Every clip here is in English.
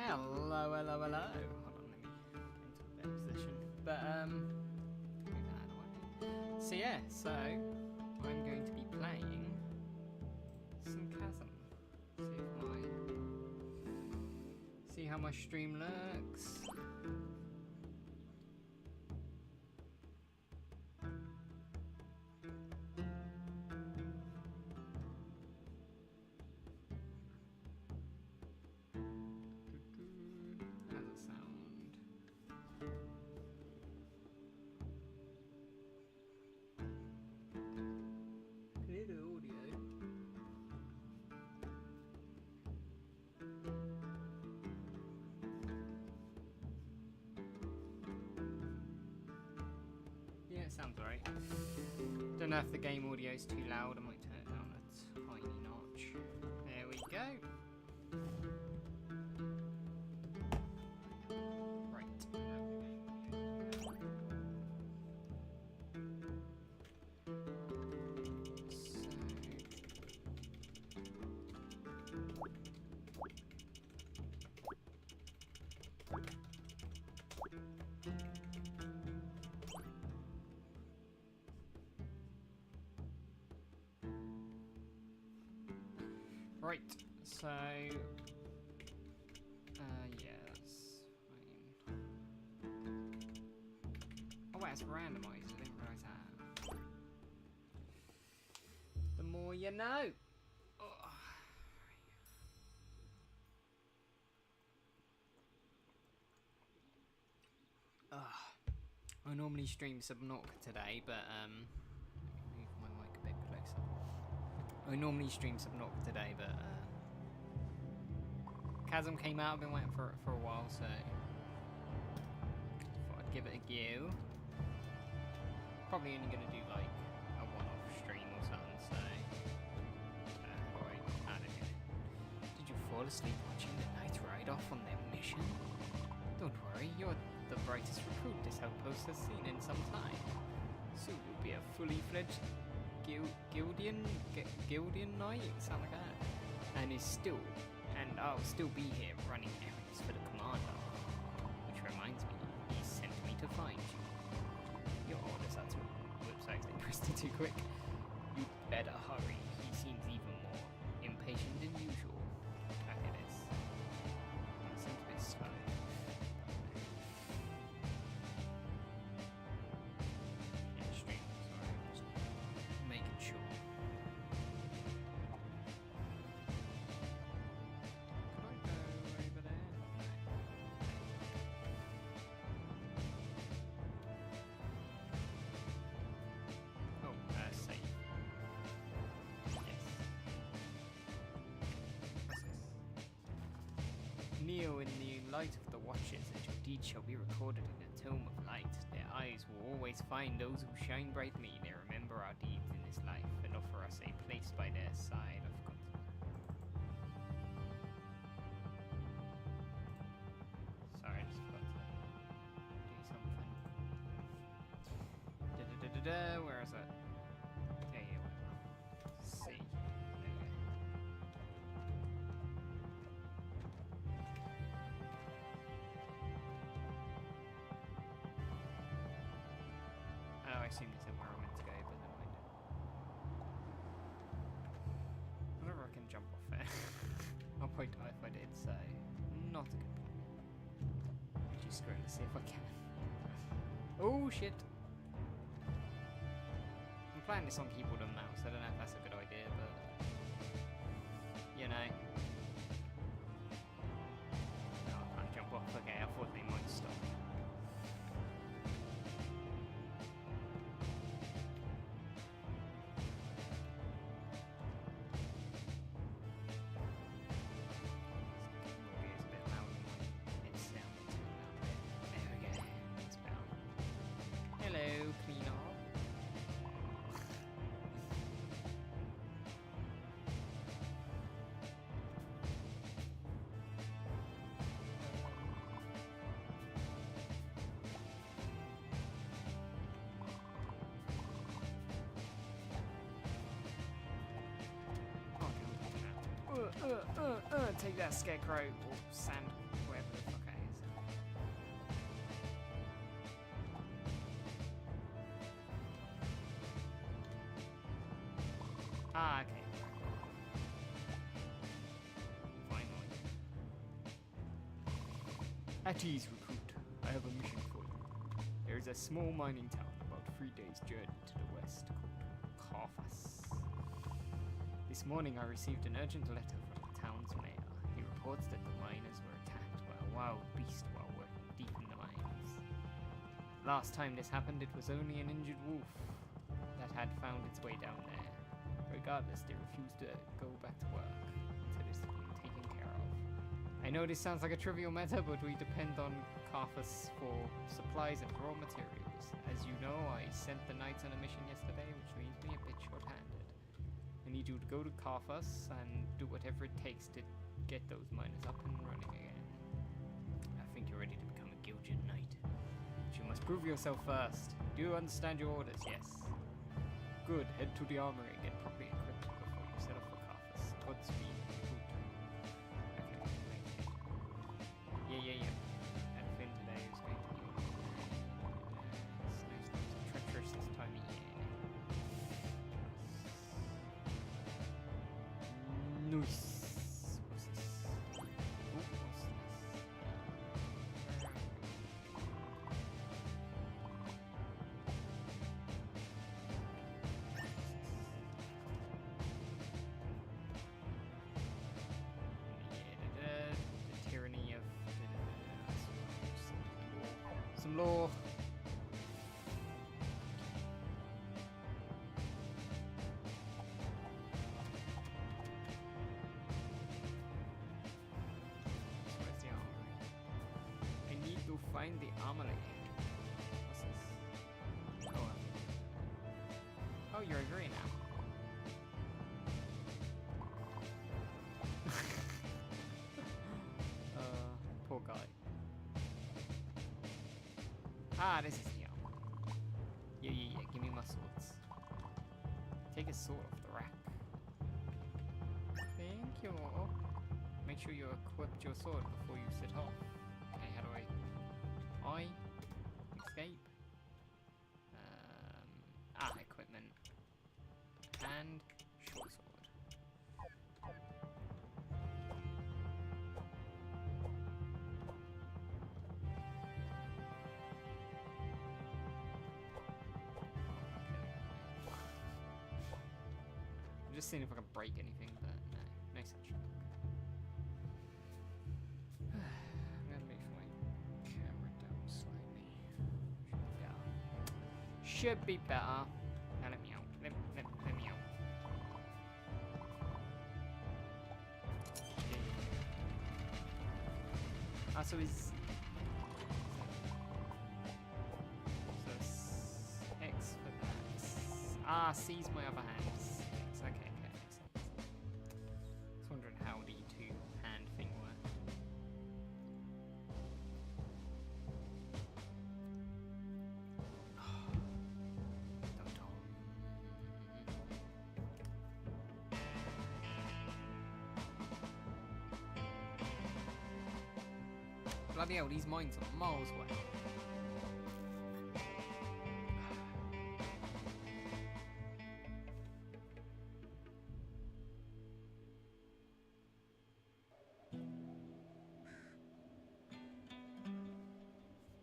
Hello, hello, hello. Hold on, let me get into a better position. But, move that out of the way. So yeah, I'm going to be playing some Chasm. See how my stream looks. How's it sound? Can you hear the audio? Yeah, it sounds right. Don't know if the game audio is too loud. I might turn it down a tiny notch. There we go. Right. Right, so, yeah, that's fine. Oh wait, it's randomised, I didn't realise that. The more you know! Oh. I normally stream Subnautica today, but, move my mic a bit closer. I normally stream Subnautica today, but Chasm came out. I've been waiting for it for a while, so thought I'd give it a go. Probably only gonna do like a one-off stream or something. So, right, I don't know. Did you fall asleep watching the night ride off on their mission? Don't worry, you're the brightest recruit this outpost has seen in some time. Soon you'll be a fully fledged Gildian knight, something like that. And I'll still be here running errands for the commander. Which reminds me, he sent me to find you. Your orders are too. Whoops, I accidentally pressed it too quick. You'd better hurry. He seems even more impatient than usual. Okay, this seems a bit slow. Kneel in the light of the watchers, and your deeds shall be recorded in the tome of light. Their eyes will always find those who shine brightly. They remember our deeds in this life and offer us a place by their side of Sorry, I just got to do something. Where is it? There you are. See. I assumed it's where I'm meant to go, but never mind. I don't reckon jump off it. I'll probably die if I did, so not a good plan. I'll just screw it to see if I can. Oh shit! I'm playing this on keyboard and mouse, I don't know if that's a good idea, but you know. No, I can't jump off. Okay, I thought they might stop. Hello, cleaner. Take that, scarecrow, or sand, whatever the fuck that is. Ah, okay. Finally. At ease, recruit. I have a mission for you. There is a small mining town about 3 days' journey to the west called Carthus. This morning I received an urgent letter from the town's mayor. He reports that the miners were attacked by a wild beast while working deep in the mines. Last time this happened, it was only an injured wolf that had found its way down there. Regardless, they refused to go back to work until this had been taken care of. I know this sounds like a trivial matter, but we depend on Carthus for supplies and raw materials. As you know, I sent the knights on a mission yesterday, which leaves me a bit short-handed. I need you to go to Carthus and do whatever it takes to get those miners up and running again. I think you're ready to become a Gilgit knight. But you must prove yourself first. Do you understand your orders? Yes. Good. Head to the armory and get properly equipped before you set off for Carthus. Godspeed. Okay, yeah. And Finn today is going to be treacherous this time of year. Nice. What's this? Oh, what's this? The tyranny of some law. Where's the armory? I need to find the armory. What's this? Oh, you're agree now. Poor guy. Ah, this is the armor. Yeah. Give me my swords. Take a sword off the rack. Thank you. Make sure you equipped your sword before you set off. Okay, how do I escape? Equipment. And short sword. I'm just seeing if I can break anything, but no such luck. I'm gonna move my camera down slightly. Should be better. Now let me out. Let me out. Ah, so it's X for that. C's my other hand. Okay, makes sense. I was wondering how the two-hand thing worked. Bloody hell, these mines are miles away.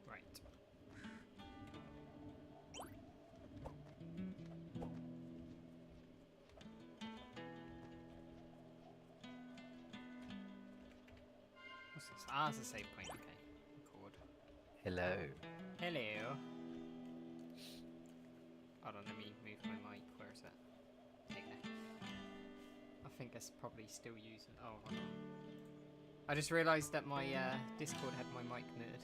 Right. What's this? Ah, it's a save point, okay. Record. Hello. Hello. Hold on, let me move my mic. Where is that? Take that. I think that's probably still using. Oh, hold on. I just realised that my Discord had my mic muted.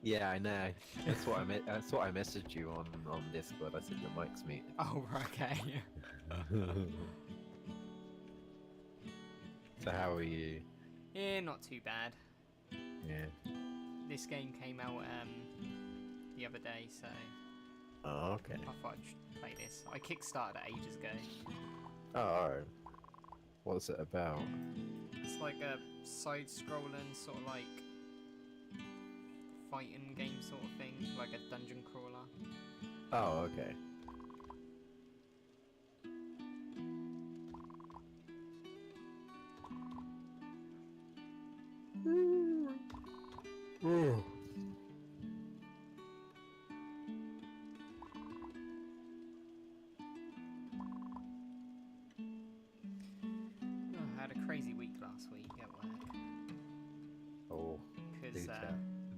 Yeah, I know. That's what I messaged you on Discord. I said your mic's muted. Oh, okay. So how are you? Yeah, not too bad. Yeah. This game came out the other day, so Oh, okay. I thought I'd play this. I kickstarted it ages ago. Oh, alright. What's it about? It's like a side-scrolling sort of like fighting game sort of thing, like a dungeon crawler. Oh, okay. Oh, I had a crazy week last week at work. Oh, do tell.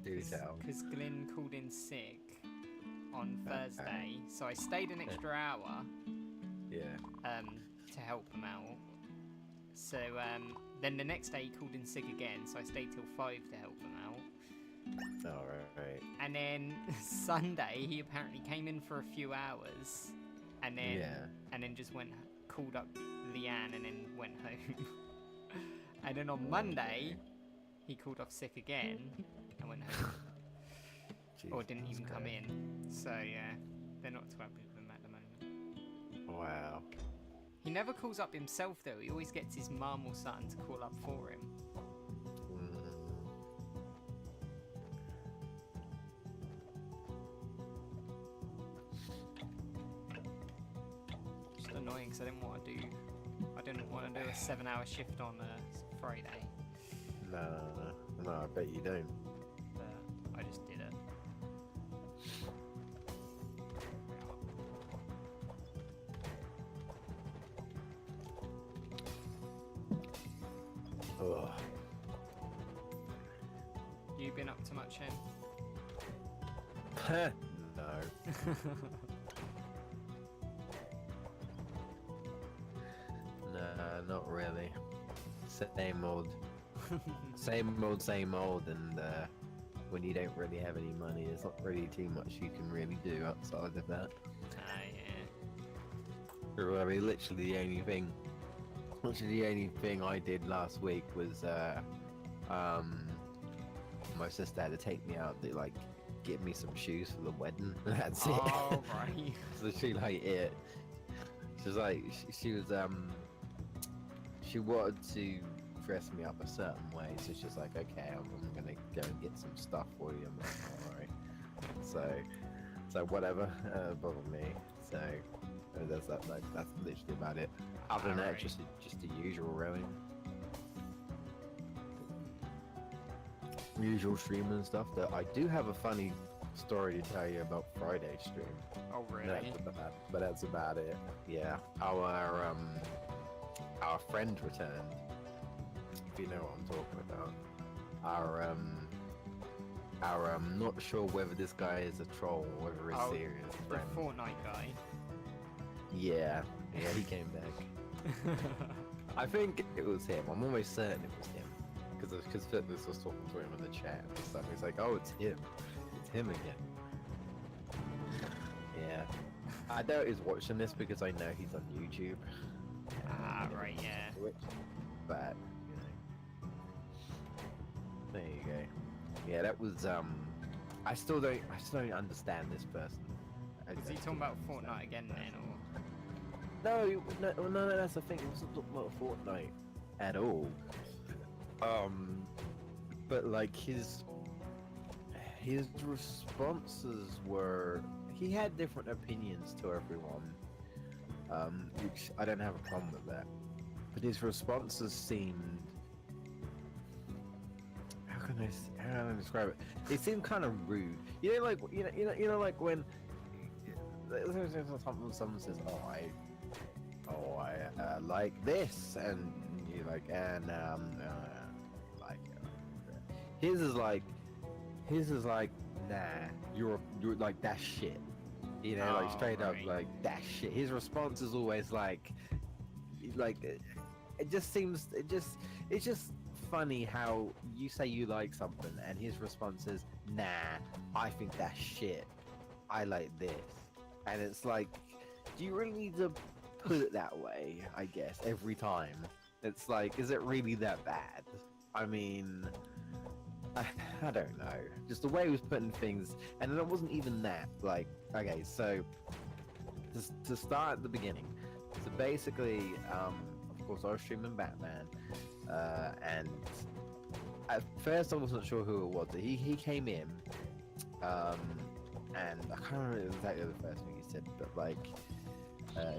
Do tell. Because Glyn called in sick on Thursday, so I stayed an extra hour Yeah. to help him out. So then the next day he called in sick again, so I stayed till 5 to help him out. All right. And then Sunday he apparently came in for a few hours, and then just called up Leanne and then went home. And then on Monday he called off sick again and went home. Or didn't even come in. So yeah, they're not too happy with him at the moment. Wow. He never calls up himself though. He always gets his mum or something to call up for him. Just annoying because I didn't want to do a 7-hour shift on a Friday. No, I bet you don't. But I just did it. Ugh. You been up to much, Hen? No. No, not really. Same old. Same old, and when you don't really have any money, there's not really too much you can really do outside of that. Yeah. I mean, literally the only thing I did last week was my sister had to take me out to like get me some shoes for the wedding. That's it. Oh right. It's literally like it. She was like she wanted to dress me up a certain way, so she's like, okay, I'm gonna go and get some stuff for you. I'm like, alright. So whatever, bother me. So that's literally about it. Other than that, just the usual really. Usual stream and stuff. That I do have a funny story to tell you about Friday's stream. Oh really? But that's about it. Yeah, our friend returned. If you know what I'm talking about. I'm not sure whether this guy is a troll or whether he's serious. The Fortnite guy. Yeah, he came back. I think it was him. I'm almost certain it was him. Because Fitness was talking to him in the chat and stuff. He's like, oh, it's him. It's him again. Yeah. I doubt he's watching this because I know he's on YouTube. Ah, right, yeah. But, there you go. Yeah, that was, I still don't understand this person. Is he talking about Fortnite again then, or? No, that's the thing. He wasn't talking about Fortnite at all. But like his responses were, he had different opinions to everyone, which I don't have a problem with that. But his responses seemed, how can I describe it? They seemed kind of rude. You know, like like when someone says, "Oh, I like this," and you're like, "And like it." His is like, "Nah, you're like that shit." You know, like straight up, like that shit. His response is always like it it's just funny how you say you like something and his response is, "Nah, I think that's shit. I like this." And it's like, do you really need to put it that way? I guess every time it's like, is it really that bad? I mean, I don't know, just the way he was putting things. And it wasn't even that, like, okay, so to start at the beginning, so basically, of course I was streaming Batman, and at first I wasn't sure who it was. He came in, and I can't remember exactly the first thing he said, but like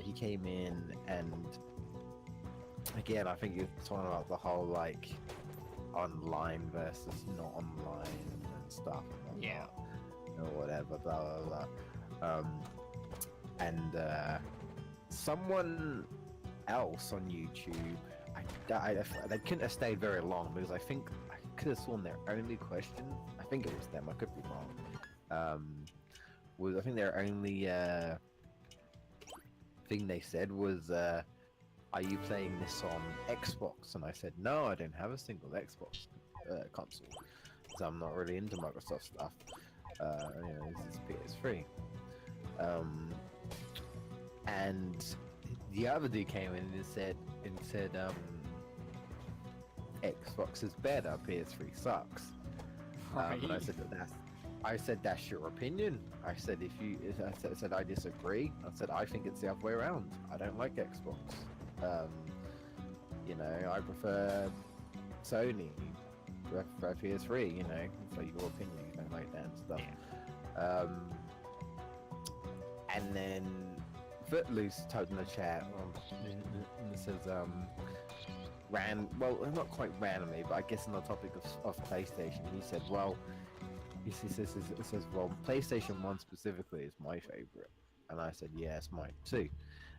he came in, and again I think he was talking about the whole like online versus not online and stuff. And Yeah. or whatever, blah blah blah. And someone else on YouTube, they couldn't have stayed very long because I think I could have sworn their only question, I think it was them, I could be wrong, was I think their only thing they said was, are you playing this on Xbox? And I said, no, I don't have a single Xbox console, so I'm not really into Microsoft stuff. You know, this is PS3. And the other dude came in and said, Xbox is better, PS3 sucks. And I said that's your opinion. I said I said I disagree. I said I think it's the other way around. I don't like Xbox. You know, I prefer Sony. I prefer PS3. You know, it's like your opinion. You don't like that and stuff. Yeah. And then Footloose typed in the chat and says, not quite randomly, but I guess on the topic of PlayStation, he said, well, he says, well, PlayStation 1 specifically is my favorite. And I said, yeah, it's mine too.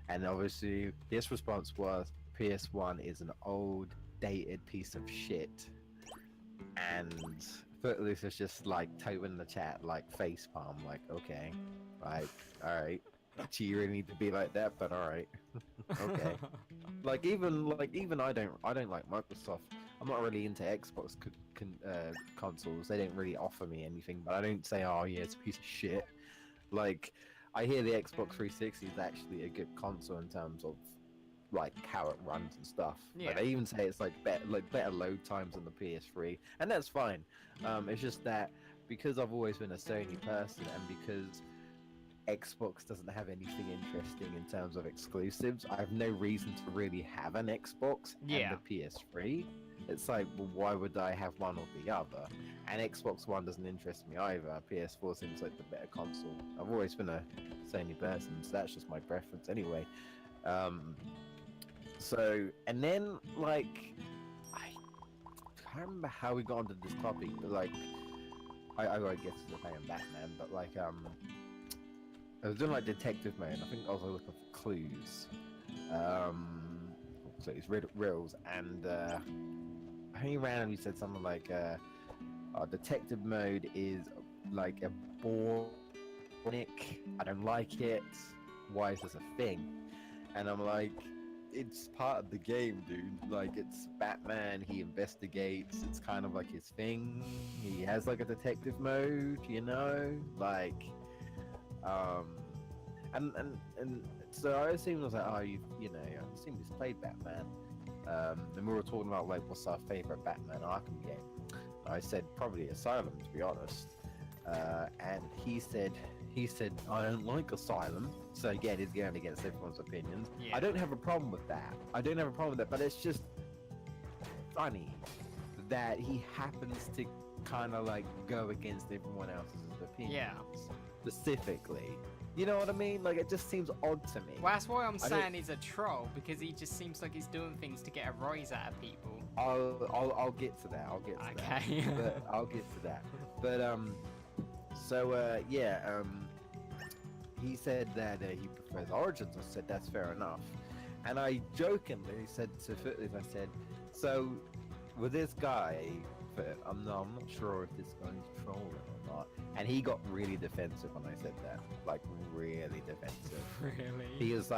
And obviously, his response was, PS1 is an old, dated piece of shit. And Footloose was just like typing in the chat, like facepalm, like, okay, like, alright. Do you really need to be like that? But alright. Okay. like even I don't like Microsoft. I'm not really into Xbox consoles. They don't really offer me anything, but I don't say, oh yeah, it's a piece of shit. Like, I hear the Xbox 360 is actually a good console in terms of like how it runs and stuff. Yeah. Like, they even say it's like better load times than the PS3, and that's fine. It's just that because I've always been a Sony person, and because Xbox doesn't have anything interesting in terms of exclusives, I have no reason to really have an Xbox Yeah. and a PS3. It's like, well, why would I have one or the other? And Xbox One doesn't interest me either. PS4 seems like the better console. I've always been a Sony person, so that's just my preference anyway. So, and then, like, I can't remember how we got onto this topic, but like, I guess it's a playing Batman, but like, I was doing like detective mode. I think I was looking for clues, riddles, and I think he randomly said something like, "Detective mode is like a bore. I don't like it. Why is this a thing?" And I'm like, "It's part of the game, dude. Like, it's Batman. He investigates. It's kind of like his thing. He has like a detective mode, you know, like." And so I assumed, I was like, oh, you know, I assumed he's played Batman. And we were talking about like what's our favorite Batman Arkham game. I said probably Asylum, to be honest. And he said I don't like Asylum. So again, he's going against everyone's opinions. Yeah. I don't have a problem with that. But it's just funny that he happens to kind of like go against everyone else's opinions. Yeah. Specifically, you know what I mean? Like, it just seems odd to me. Well, that's why I'm saying he's a troll, because he just seems like he's doing things to get a rise out of people. I'll get to that. Okay. But I'll get to that. But he said that he prefers Origins. I said that's fair enough, and I jokingly said to Footloose, I said, so with this guy, I'm not sure if this guy's trolling or not. And he got really defensive when I said that, like really defensive. Really? He was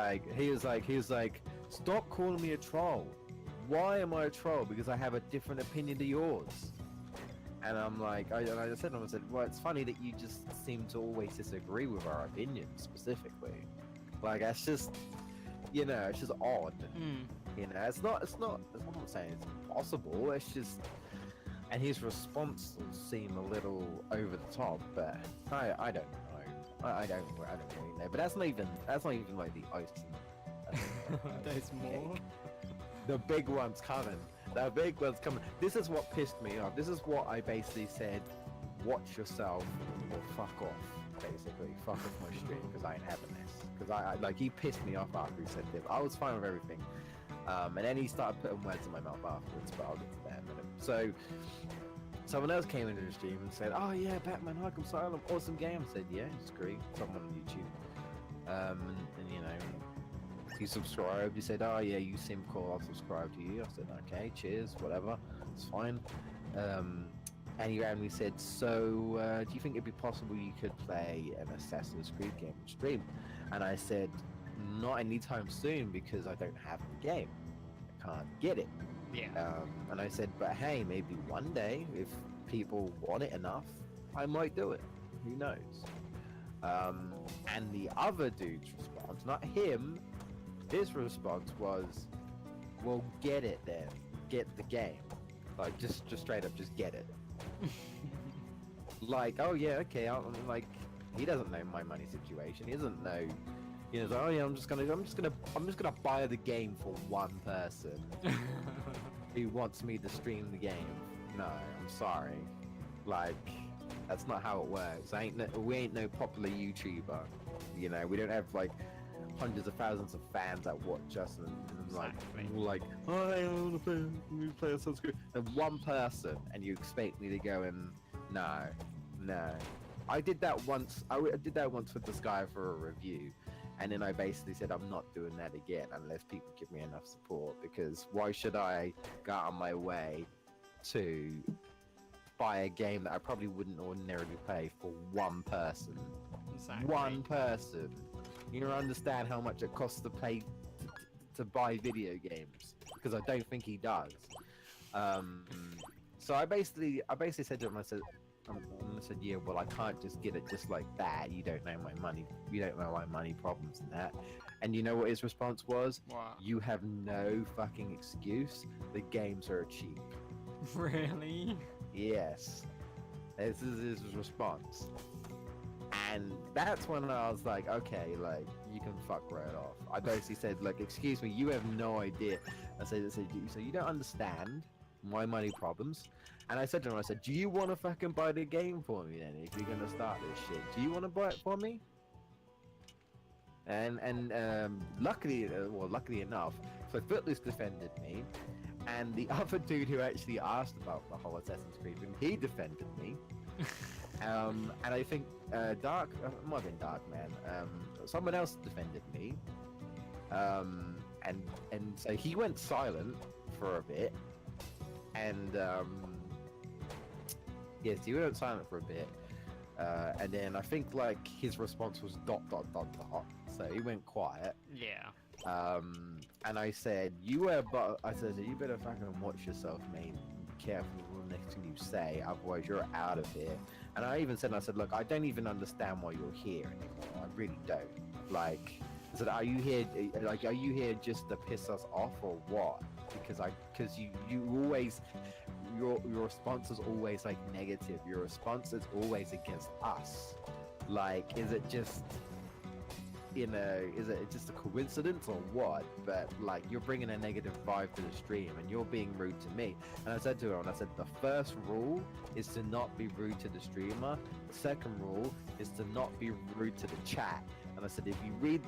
like, stop calling me a troll. Why am I a troll? Because I have a different opinion to yours. And I'm like, I said, well, it's funny that you just seem to always disagree with our opinions specifically. Like, that's just, you know, it's just odd. You know, it's not, I'm not saying it's impossible. It's just, and his responses seem a little over the top, but I don't know. I don't really know. But that's not even like the icing. There's more. The big one's coming. The big one's coming. This is what pissed me off. This is what I basically said. Watch yourself or fuck off. Basically, fuck off my stream because I ain't having this. Because I like he pissed me off after he said this. I was fine with everything, and then he started putting words in my mouth afterwards. But I'll get to that in a minute. So someone else came into the stream and said, "Oh yeah, Batman Arkham Asylum, awesome game." I said, "Yeah, it's great." Someone on YouTube, and you know, he subscribed. He said, "Oh yeah, you seem cool. I'll subscribe to you." I said, "Okay, cheers, whatever, it's fine." And he randomly said, "So, do you think it'd be possible you could play an Assassin's Creed game on stream?" And I said, "Not anytime soon because I don't have the game. I can't get it." Yeah. And I said, "But hey, maybe one day, if people want it enough, I might do it. Who knows?" And the other dude's response, not him, his response was, "Well, get it then. Get the game. Like, just straight up, just get it." Like, oh yeah, okay. I'm like, he doesn't know my money situation. He doesn't know. You know, like, oh yeah, I'm just gonna buy the game for one person who wants me to stream the game. No, I'm sorry. Like, that's not how it works. We ain't no popular YouTuber. You know, we don't have like hundreds of thousands of fans that watch us and like, oh, I want to play Assassin's Creed. And one person, and you expect me to go and no. I did that once. I did that once with this guy for a review, and then I basically said I'm not doing that again unless people give me enough support. Because why should I go out of my way to buy a game that I probably wouldn't ordinarily play for one person? Exactly. One person. You don't understand how much it costs to play to buy video games, because I don't think he does. So I basically said to him, I said, yeah, well, I can't just get it just like that. You don't know my money. You don't know my money problems and that. And you know what his response was? What? You have no fucking excuse. The games are cheap. Really? Yes. This is his response. And that's when I was like, okay, like, you can fuck right off. I basically said, like, excuse me, you have no idea. I said, so you don't understand my money problems. And I said to him, I said, do you want to fucking buy the game for me then, if you're going to start this shit? Do you want to buy it for me? And luckily enough, so Footloose defended me, and the other dude who actually asked about the whole Assassin's Creed thing, he defended me. And I think Dark, might have been Dark Man, someone else defended me. And so he went silent for a bit, and yes, he went silent for a bit, and then I think like his response was ... So he went quiet. Yeah. And I said, I said, you better fucking watch yourself, mate. Be careful with the next thing you say, otherwise you're out of here. And I even said, look, I don't even understand why you're here anymore. I really don't. Like, I said, are you here just to piss us off or what? Because you always, your response is always like negative. Your response is always against us. Like, is it just just a coincidence or what? But like, you're bringing a negative vibe to the stream and you're being rude to me. And I said to her, the first rule is to not be rude to the streamer. The second rule is to not be rude to the chat. And I said, if you read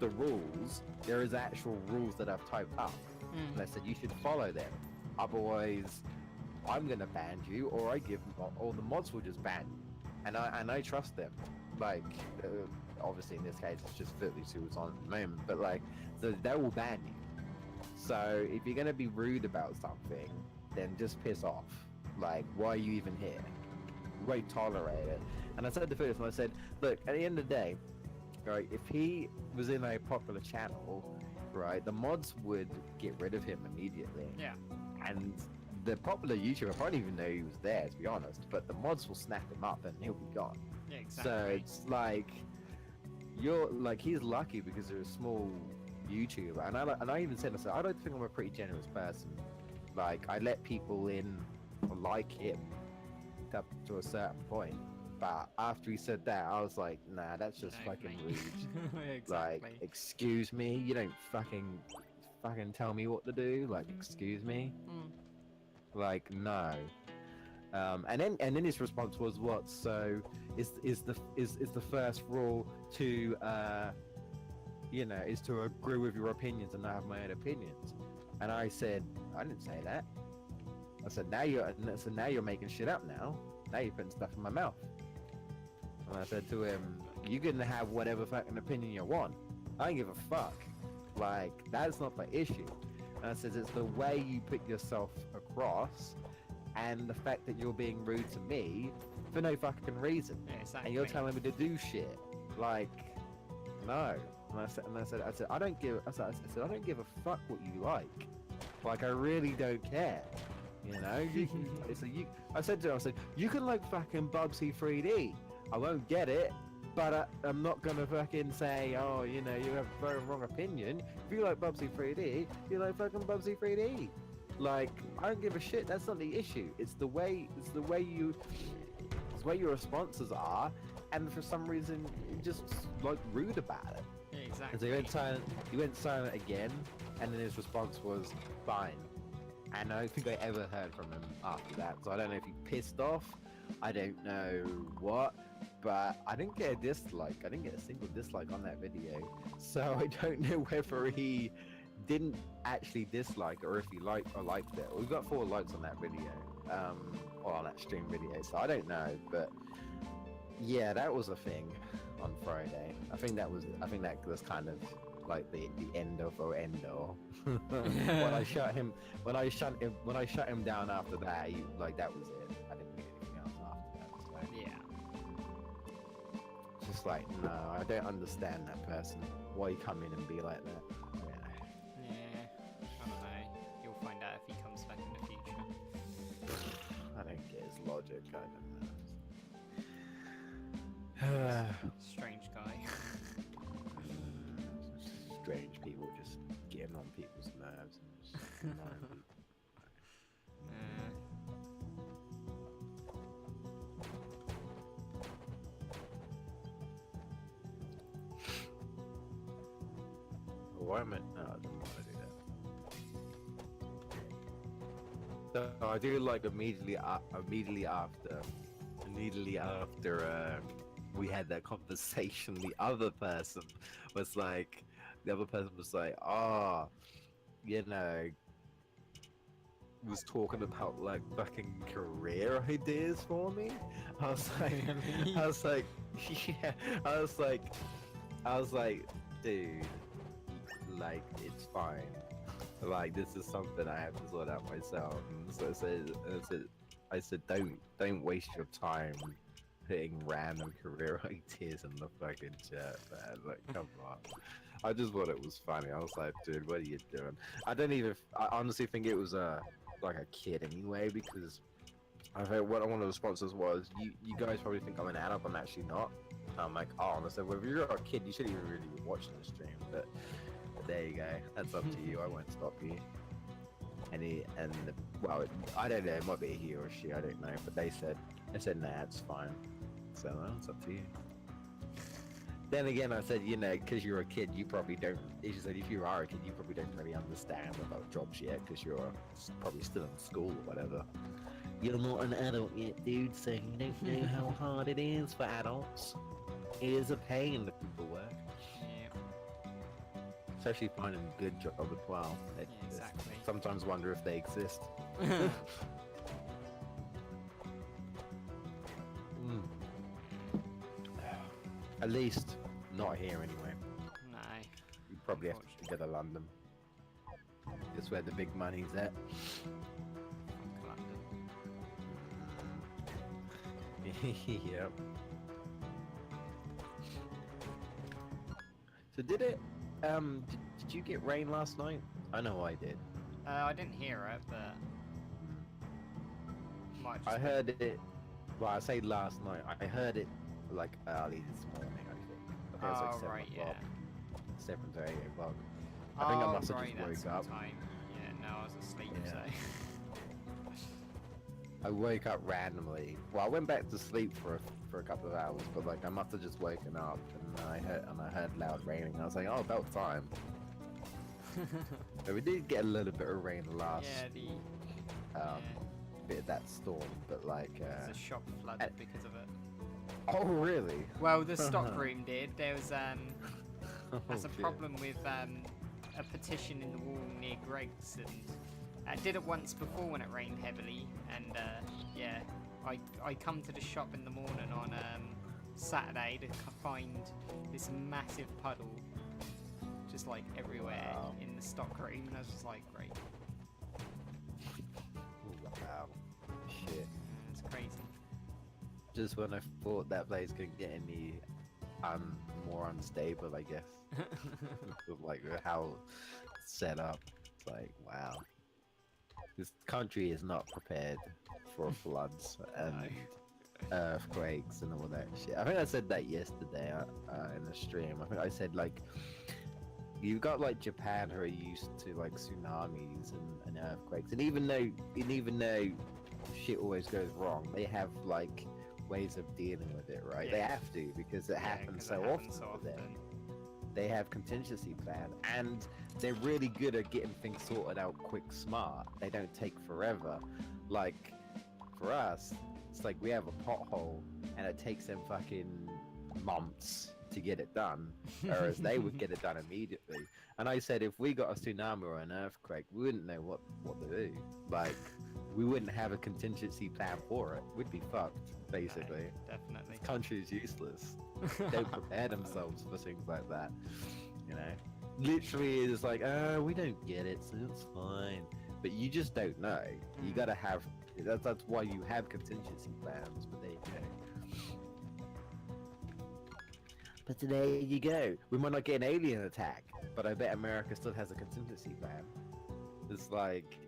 the rules, there is actual rules that I've typed up. And I said, you should follow them. Otherwise, I'm gonna ban you, or the mods will just ban you. And I trust them. Like, obviously in this case it's just Footloose who's on at the moment, but like, so they will ban you. So if you're gonna be rude about something, then just piss off. Like, why are you even here? We won't tolerate it. And I said to Footloose, and I said, look, at the end of the day, right, if he was in a popular channel, right, the mods would get rid of him immediately. Yeah. And the popular YouTuber probably even know he was there, to be honest, but the mods will snap him up and he'll be gone. Yeah, exactly. So it's like, he's lucky because they're a small YouTuber, and I even said, I don't think I'm a pretty generous person. Like, I let people in like him up to a certain point, but after he said that, I was like, nah, that's just fucking rude. Exactly. Like, excuse me, you don't fucking fucking tell me what to do. Like, excuse me. Mm. Like, no. And then his response was what? So is the first rule to is to agree with your opinions and not have my own opinions. And I said, I didn't say that. I said, now you're making shit up now. Now you're putting stuff in my mouth. And I said to him, you can have whatever fucking opinion you want. I don't give a fuck. Like, that's not the issue. And I said, it's the way you put yourself across and the fact that you're being rude to me for no fucking reason. Yeah, exactly. And you're telling me to do shit. Like, no. And I said, I don't give a fuck what you like. Like, I really don't care. You know? I said to him, you can like fucking Bubsy 3D. I won't get it, but I'm not gonna fucking say, oh, you have a very wrong opinion. If you like Bubsy 3D, you like fucking Bubsy 3D. Like, I don't give a shit. That's not the issue. It's the way your responses are, and for some reason you're just like rude about it. Yeah, exactly. And so he went silent again, and then his response was fine. And I don't think I ever heard from him after that. So I don't know if he pissed off. I don't know what, but I didn't get a dislike. I didn't get a single dislike on that video. So I don't know whether he didn't actually dislike or if he liked or liked it. We got 4 likes on that video, or on that stream video. So I don't know, but yeah, that was a thing on Friday. I think that was kind of like the end of or end all. when I shut him down after that, that was it. I didn't get anything else after that. So. Yeah. It's just like, no, I don't understand that person. Why you come in and be like that? Yeah, I don't know. You'll find out if he comes back in the future. I don't get his logic. I don't know. Strange guy. Strange people just getting on people's nerves. And just annoying. Why am I? No, I don't want to do that. So I do like immediately after we had that conversation, the other person was like, was talking about like fucking career ideas for me. I was like, yeah, I was like, dude, like, it's fine. Like, this is something I have to sort out myself. And so I said, don't waste your time putting random career ideas in the fucking chat, man. Like, come on. I just thought it was funny. I was like, dude, what are you doing? I honestly think it was like a kid anyway, because I think one of the responses was, you guys probably think I'm an adult, I'm actually not. I'm like, oh, and I said, well, if you're a kid, you shouldn't even really be watching the stream, but there you go. That's up to you. I won't stop you. Well, I don't know. It might be a he or a she. I don't know. But they said, nah, it's fine. So it's up to you. Then again, I said, because you're a kid, you probably don't. She said, if you are a kid, you probably don't really understand about jobs yet, because you're probably still in school or whatever. You're not an adult yet, dude. So you don't know how hard it is for adults. It is a pain looking for work. Especially finding a good job as well. Yeah, exactly. Sometimes wonder if they exist. At least not here anyway. No. You probably have to go to London. That's where the big money's at. London. Yep. So did it? Did you get rain last night? I know I did. I didn't hear it, but I heard it. Well, I say last night. I heard it like early this morning. I think it was like 7 right, o'clock. yeah. 7 to 8 o'clock. I think I must have right, just woke up. Time. Yeah, no, I was asleep. Yeah. So. I woke up randomly. Well, I went back to sleep for a couple of hours, but like I must have just woken up and I heard loud raining. I was like, oh, about time. But we did get a little bit of rain last Yeah, the bit of that storm, but like the shop flooded because of it. oh really? Well, the stockroom did. There was that's a shit. problem with a petition in the wall near Greg's, and I did it once before when it rained heavily, and yeah, I come to the shop in the morning on Saturday to find this massive puddle just like everywhere Wow. in the stockroom, and I was just like, great. Wow. Shit. It's crazy. Just when I thought that place couldn't get any more unstable, I guess. With like how it's set up. It's like, wow. This country is not prepared for floods and earthquakes and all that shit. I think I said that yesterday in the stream. I think I said like you've got like Japan who are used to like tsunamis and earthquakes, and even though shit always goes wrong, they have like ways of dealing with it, right? They Yeah. have to because it happens 'cause so it often happens so for them. often. They have contingency plan, and they're really good at getting things sorted out quick, smart. They don't take forever. Like for us, it's like we have a pothole, and it takes them fucking months to get it done, whereas they would get it done immediately. And I said, if we got a tsunami or an earthquake, we wouldn't know what to do. Like, we wouldn't have a contingency plan for it. We'd be fucked, basically. Definitely. This country is useless. Don't prepare themselves for things like that, you know. Literally, it's like, we don't get it, so it's fine. But you just don't know. You gotta have. That's why you have contingency plans. But there you go. But there you go. We might not get an alien attack, but I bet America still has a contingency plan. It's like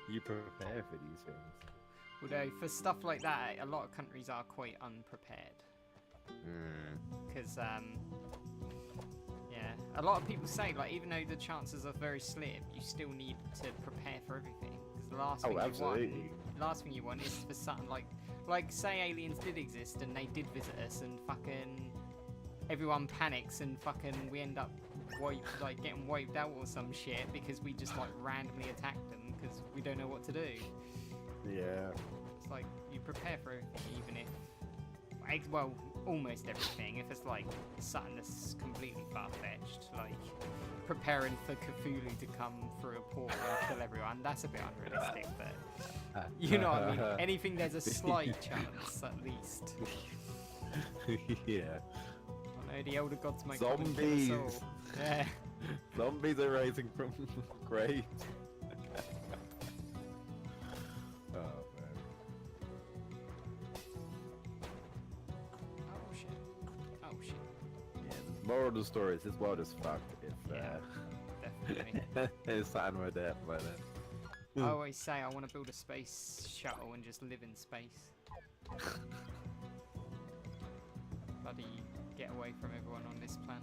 you prepare for these things. Although for stuff like that, a lot of countries are quite unprepared. Because yeah, a lot of people say like even though the chances are very slim, you still need to prepare for everything. Because the last thing absolutely. last thing you want is for something like say aliens did exist and they did visit us and fucking everyone panics and fucking we end up getting wiped out or some shit because we just like randomly attacked them because we don't know what to do. Yeah. It's like you prepare for everything, even if, well, almost everything. If it's like something that's completely far-fetched, like preparing for Cthulhu to come through a portal and kill everyone, that's a bit unrealistic. But you know what I mean? Anything there's a slight chance, at least. Yeah. I know the elder gods might come and Zombies. kill us all. Yeah. Zombies are rising from graves. Oh man. Oh shit. Oh shit. Yeah, the moral of the story is this world is fucked. If Definitely. it's something with that, but I always say I want to build a space shuttle and just live in space. Bloody get away from everyone on this planet.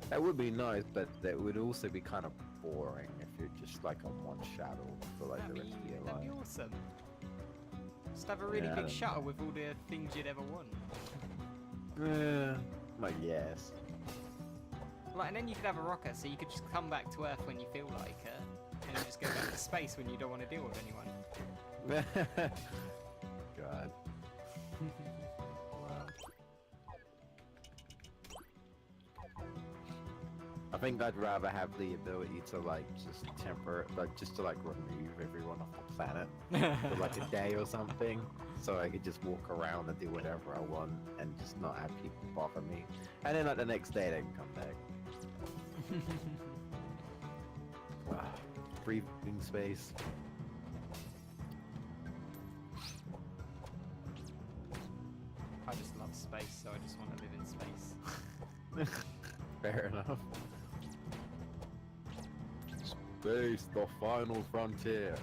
that would be nice, but that would also be kind of boring if you're just like on one shuttle for like the rest of your That'd life. be awesome. Just have a really Yeah, I big don't shuttle with all the things you'd ever want. Like yes. Like, and then you could have a rocket, so you could just come back to Earth when you feel like it, and then just go back to space when you don't want to deal with anyone. God. Wow. I think I'd rather have the ability to like just just to like remove everyone off the planet for like a day or something, so I could just walk around and do whatever I want and just not have people bother me. And then like the next day they can come back. Breathing space. I just love space, so I just want to live in space. Fair enough. Space, the final frontier.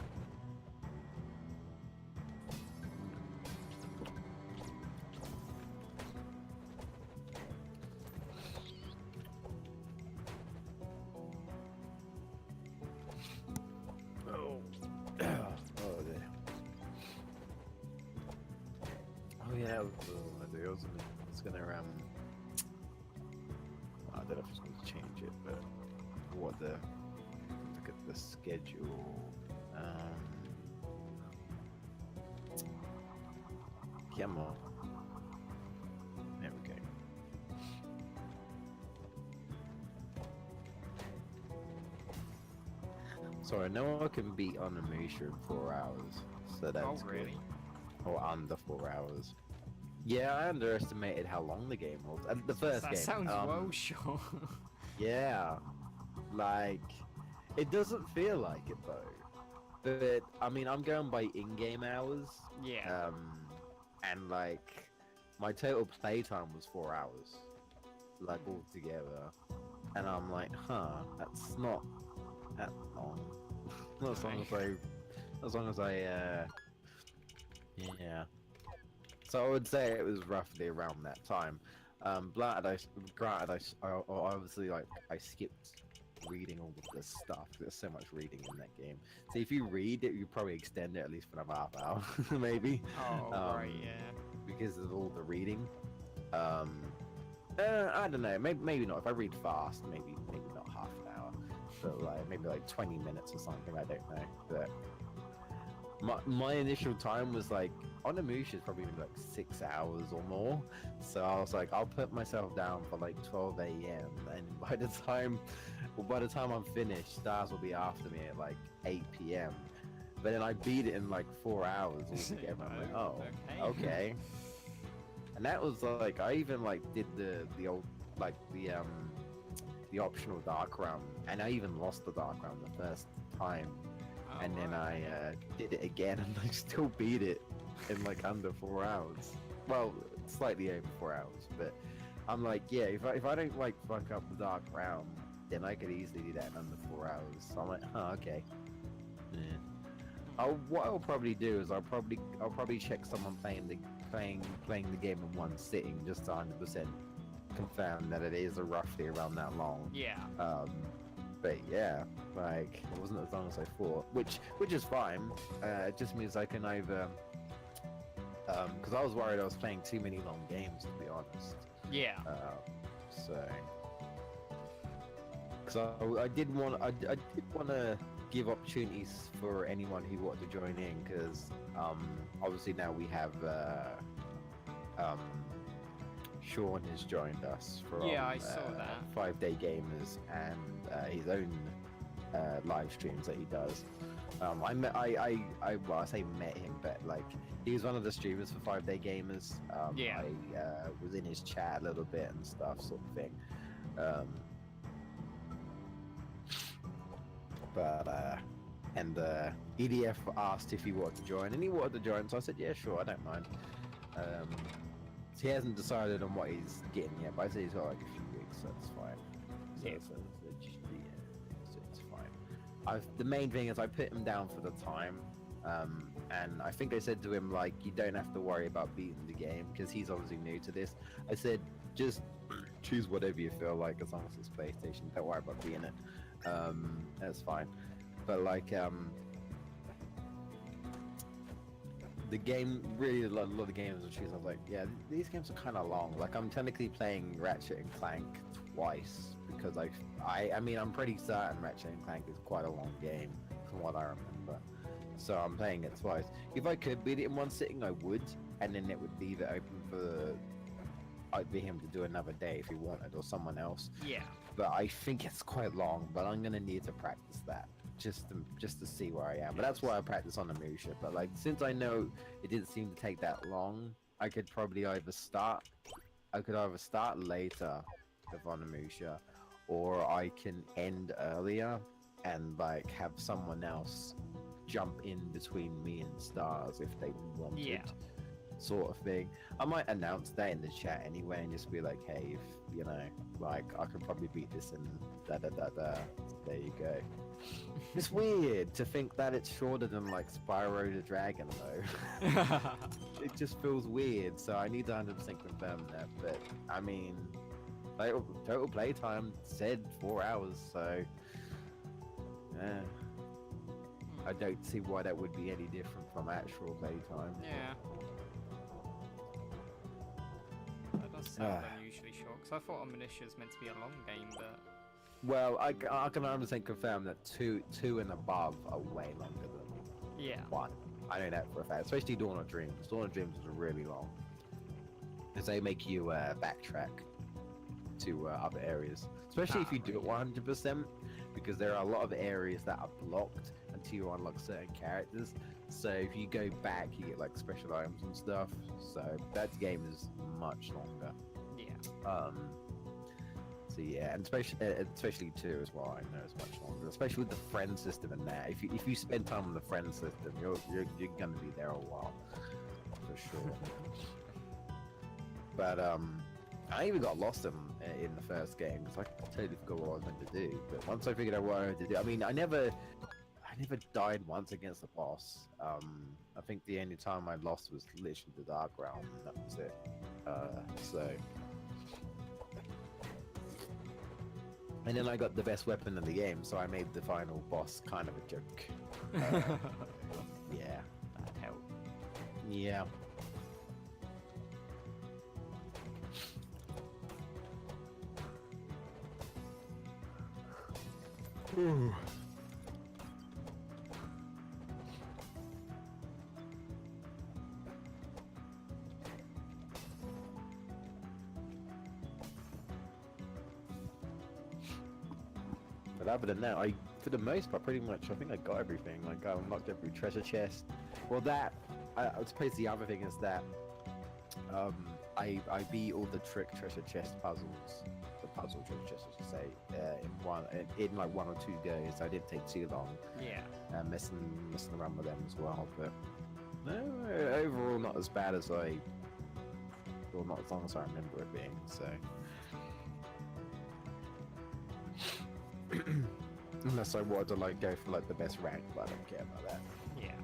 Oh, oh dear. Oh yeah, that was what I was gonna don't know if it's going to change it, but what the look at the schedule. Come on. There we go. So I know I can beat Onimusha in 4 hours, so that's really? good. Or under 4 hours. Yeah, I underestimated how long the game was. And the first That game. sounds well short. Yeah, like it doesn't feel like it though. But I mean, I'm going by in-game hours. Yeah. And like my total playtime was 4 hours, like all together. And I'm like, huh, that's not that long. Not as long as I, yeah. So I would say it was roughly around that time. Granted, I obviously like I skipped reading all of this stuff. There's so much reading in that game. So if you read it, you probably extend it at least for another half hour, maybe. Oh, right, yeah. Because of all the reading. I don't know. Maybe not. If I read fast, maybe not half an hour, but like maybe like 20 minutes or something. I don't know. But my initial time was like Onimusha is probably gonna be like 6 hours or more. So I was like, I'll put myself down for like 12 a.m. and by the time I'm finished, stars will be after me at like 8 p.m. But then I beat it in like 4 hours altogether. I'm like, oh, okay. And that was like I even like did the old like the optional dark round, and I even lost the dark round the first time. And then I did it again, and I still beat it in like under 4 hours. Well, slightly over 4 hours, but I'm like, yeah, if I don't like fuck up the dark round, then I could easily do that in under 4 hours. So I'm like, oh, okay. Yeah. What I'll probably do is I'll probably check someone playing the game in one sitting just to 100% confirm that it is roughly around that long. Yeah. But yeah, like it wasn't as long as I thought, which is fine. It just means I can either, because I was worried I was playing too many long games, to be honest. Yeah. So, because I did want to give opportunities for anyone who wanted to join in, because obviously now we have Sean has joined us from I saw that 5 Day Gamers and his own live streams that he does. I say met him, but like he was one of the streamers for 5 Day Gamers. Yeah. I was in his chat a little bit and stuff, sort of thing. And EDF asked if he wanted to join, and he wanted to join, so I said, yeah, sure, I don't mind. He hasn't decided on what he's getting yet, but I said he's got like a few weeks, so it's fine. So it's fine. The main thing is I put him down for the time, and I think I said to him, like, you don't have to worry about beating the game, because he's obviously new to this. I said, just choose whatever you feel like, as long as it's PlayStation, don't worry about beating it. That's fine. But like, the game, really, a lot of the games I choose, I was like, yeah, these games are kind of long. Like, I'm technically playing Ratchet and Clank twice, because I mean, I'm pretty certain Ratchet and Clank is quite a long game, from what I remember. So I'm playing it twice. If I could beat it in one sitting, I would, and then it would leave it open for him to do another day if he wanted, or someone else. Yeah. But I think it's quite long, but I'm gonna need to practice that just to see where I am. But that's why I practice on Onimusha. But like, since I know it didn't seem to take that long, I could probably either start later with Onimusha, or I can end earlier and like have someone else jump in between me and Stars if they wanted. Yeah. Sort of thing. I might announce that in the chat anyway and just be like, hey, if you know, like, I could probably beat this in da da da da. There you go. It's weird to think that it's shorter than like Spyro the Dragon though. It just feels weird, so I need to 100% confirm that. But I mean, like, total playtime said 4 hours, so yeah. I don't see why that would be any different from actual playtime. Yeah. does sound Ah. unusually short, because I thought Omniscia was meant to be a long game, but Well, I can 100% confirm that two and above are way longer than yeah. one. I know that for a fact, especially Dawn of Dreams. Dawn of Dreams is really long. Because they make you backtrack to other areas. Especially if you do it 100%, because there are a lot of areas that are blocked until you unlock certain characters. So if you go back, you get like special items and stuff. So that game is much longer. Yeah. So yeah, and especially two as well. I know it's much longer, especially with the friend system and that. If you spend time on the friend system, you're gonna be there a while, for sure. But I even got lost in the first game because I totally forgot what I was meant to do. But once I figured out what I wanted to do, I mean, I never died once against the boss. I think the only time I lost was literally the Dark Realm, and that was it. So. And then I got the best weapon in the game, so I made the final boss kind of a joke. Yeah. That helped. Yeah. Ooh. But other than that, for the most part, pretty much, I think I got everything. Like, I unlocked every treasure chest. Well, I suppose the other thing is that, I beat all the trick treasure chest puzzles, the puzzle treasure chests, I should say, in like 1 or 2 goes. I didn't take too long. Yeah. Messing around with them as well, but no, overall not as bad as well, not as long as I remember it being. So. Unless I wanted to like go for like the best rank, but I don't care about that. Yeah.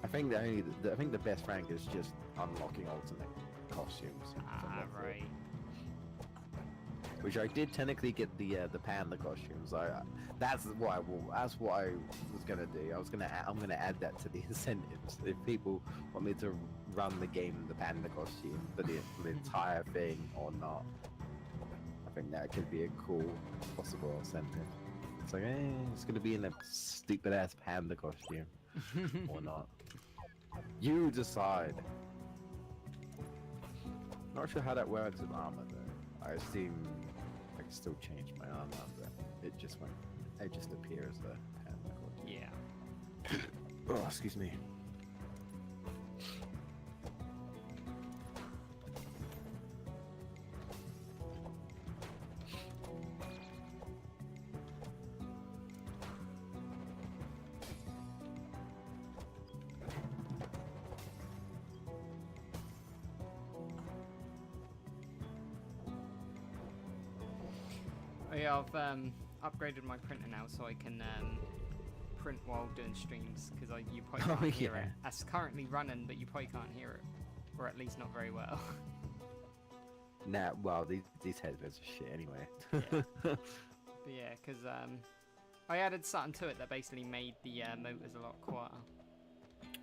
I think the best rank is just unlocking alternate costumes. Right. Which I did technically get the panda costumes. That's what I was gonna do. I'm gonna add that to the incentives. If people want me to run the game in the panda costume for the entire thing or not, I think that could be a cool possible incentive. It's like, it's gonna be in a stupid ass panda costume or not. You decide. Not sure how that works with armor though. I assume I can still change my armor, but it just appears the panda costume. Yeah. Oh, excuse me. Yeah, I've upgraded my printer now so I can print while doing streams, because you probably can't hear it. That's currently running, but you probably can't hear it, or at least not very well. Nah, well, these headphones are shit anyway. Yeah. But yeah, because I added something to it that basically made the motors a lot quieter.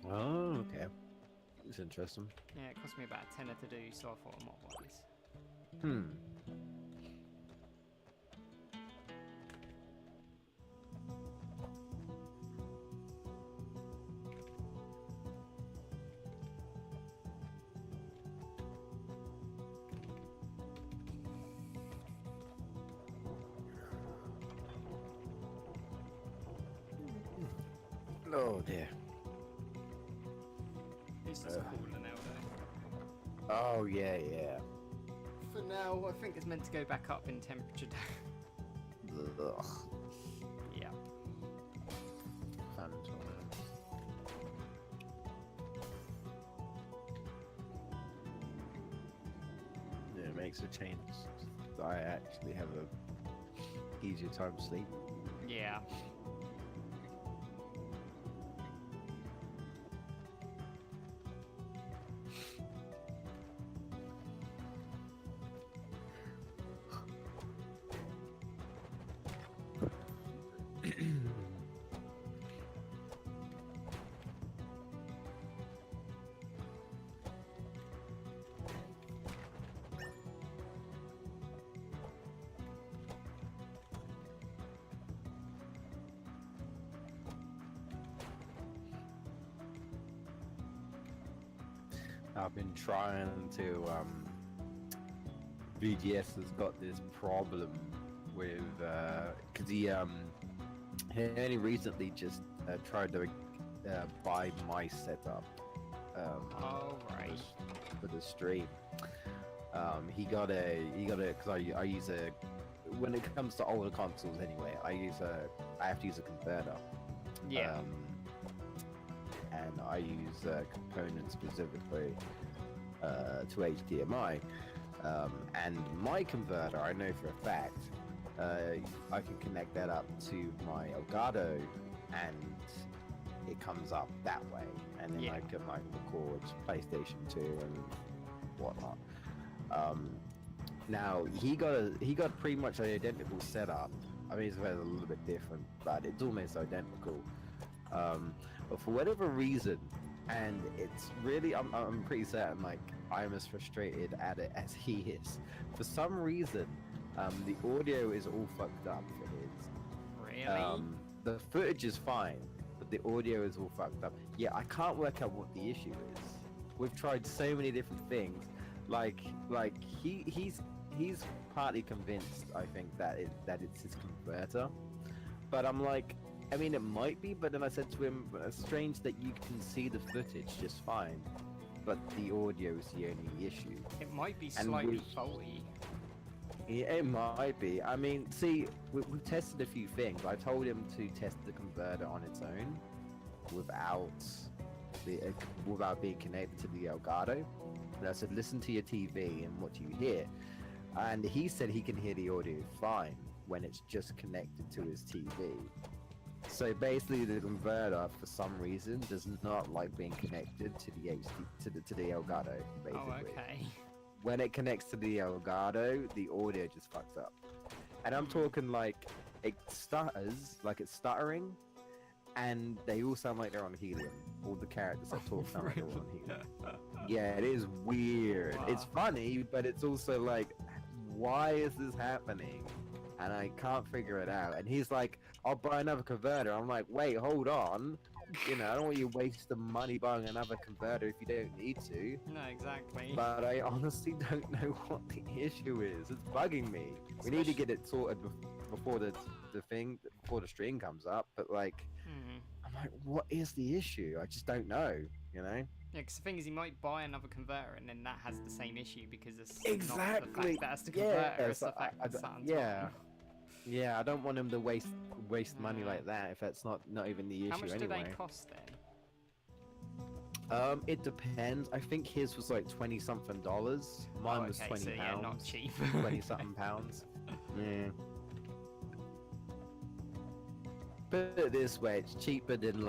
Oh, okay. It's interesting. Yeah, it cost me about a tenner to do, so I thought mod-wise. Oh dear. This is cooler now though. Oh yeah. For now, I think it's meant to go back up in temperature. Ugh. Yeah. Yeah, it makes a change. I actually have a easier time sleeping. Yeah. I've been trying to. VGS has got this problem with because he only recently just tried to buy my setup. Oh, right. For the stream. He got a because I use a when it comes to older consoles anyway. I have to use a converter. Yeah. And I use components specifically to HDMI. And my converter, I know for a fact, I can connect that up to my Elgato, and it comes up that way, and then I can like record PlayStation 2 and whatnot. Now he got pretty much an identical setup. I mean, it's a little bit different, but it's almost identical. But for whatever reason, and it's really, I'm pretty certain like I'm as frustrated at it as he is. For some reason, the audio is all fucked up for his. Really? The footage is fine, but the audio is all fucked up. Yeah, I can't work out what the issue is. We've tried so many different things. Like he's partly convinced, I think, that it's his converter. But I'm like, I mean, it might be, but then I said to him, it's strange that you can see the footage just fine, but the audio is the only issue. It might be slightly faulty. Yeah, it might be. I mean, see, we've tested a few things. I told him to test the converter on its own, without being connected to the Elgato. And I said, listen to your TV and what do you hear? And he said he can hear the audio fine when it's just connected to his TV. So basically, the converter, for some reason, does not like being connected to the to the Elgato. Basically. Oh, okay. When it connects to the Elgato, the audio just fucks up. And I'm talking like it stutters, like it's stuttering, and they all sound like they're on helium. All the characters that talk sound like they're on helium. Yeah, it is weird. Wow. It's funny, but it's also like, why is this happening? And I can't figure it out. And he's like, I'll buy another converter. I'm like, wait, hold on. You know, I don't want you wasting money buying another converter if you don't need to. No, exactly. But I honestly don't know what the issue is. It's bugging me. We need to get it sorted before the stream comes up. But like, I'm like, what is the issue? I just don't know. You know? Yeah, because the thing is, he might buy another converter and then that has the same issue because it's Exactly. not the fact that it's the converter, it's the fact that it's yeah. Yeah, I don't want him to waste money like that if that's not even the issue How much anyway. do they cost then? It depends. I think his was like $20-something. Mine was £20. So yeah, not cheap. 20-something pounds. Yeah. Put it this way, it's cheaper than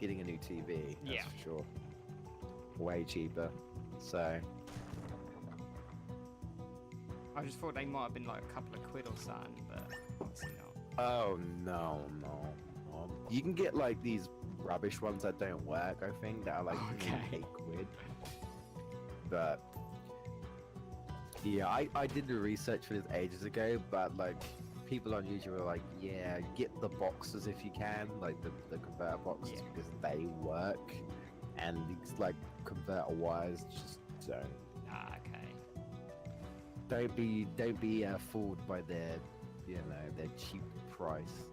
getting a new TV. That's for sure. Way cheaper. So. I just thought they might have been like a couple of quid or something, but obviously not. Oh no. You can get like these rubbish ones that don't work. I think that are like £8. But yeah, I did the research for this ages ago, but like people on YouTube are like, yeah, get the boxes if you can, like the converter boxes because they work, and these like converter wires just don't. Don't be fooled by their cheap price.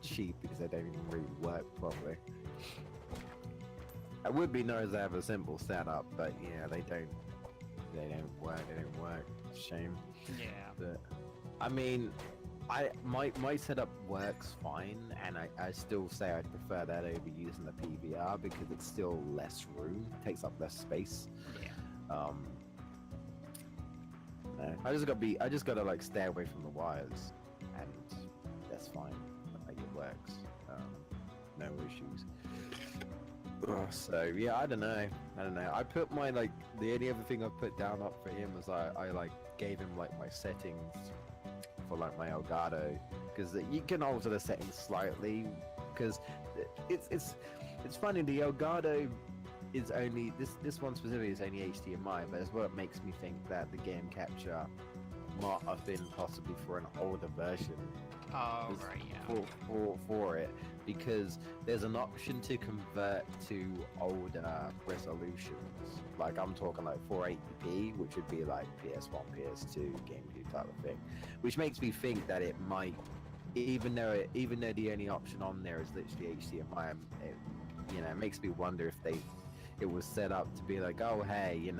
Cheap because they don't even really work properly. It would be nice to have a simple setup, but yeah, they don't work. Shame. Yeah. But I mean, my setup works fine, and I still say I'd prefer that over using the PVR because it's still less room, takes up less space. Yeah. I just gotta like stay away from the wires, and that's fine. Like it works. No issues. So yeah, I don't know. I put my the only other thing I put down up for him was I like gave him like my settings for like my Elgato, because you can alter the settings slightly, because it's funny, the Elgato is only this one specifically is only HDMI, but it's what makes me think that the game capture might have been possibly for an older version. Oh right, yeah. For it, because there's an option to convert to older resolutions. Like I'm talking like 480p, which would be like PS1, PS2, GameCube type of thing, which makes me think that it might, even though the only option on there is literally HDMI, it makes me wonder if it was set up to be like, oh hey,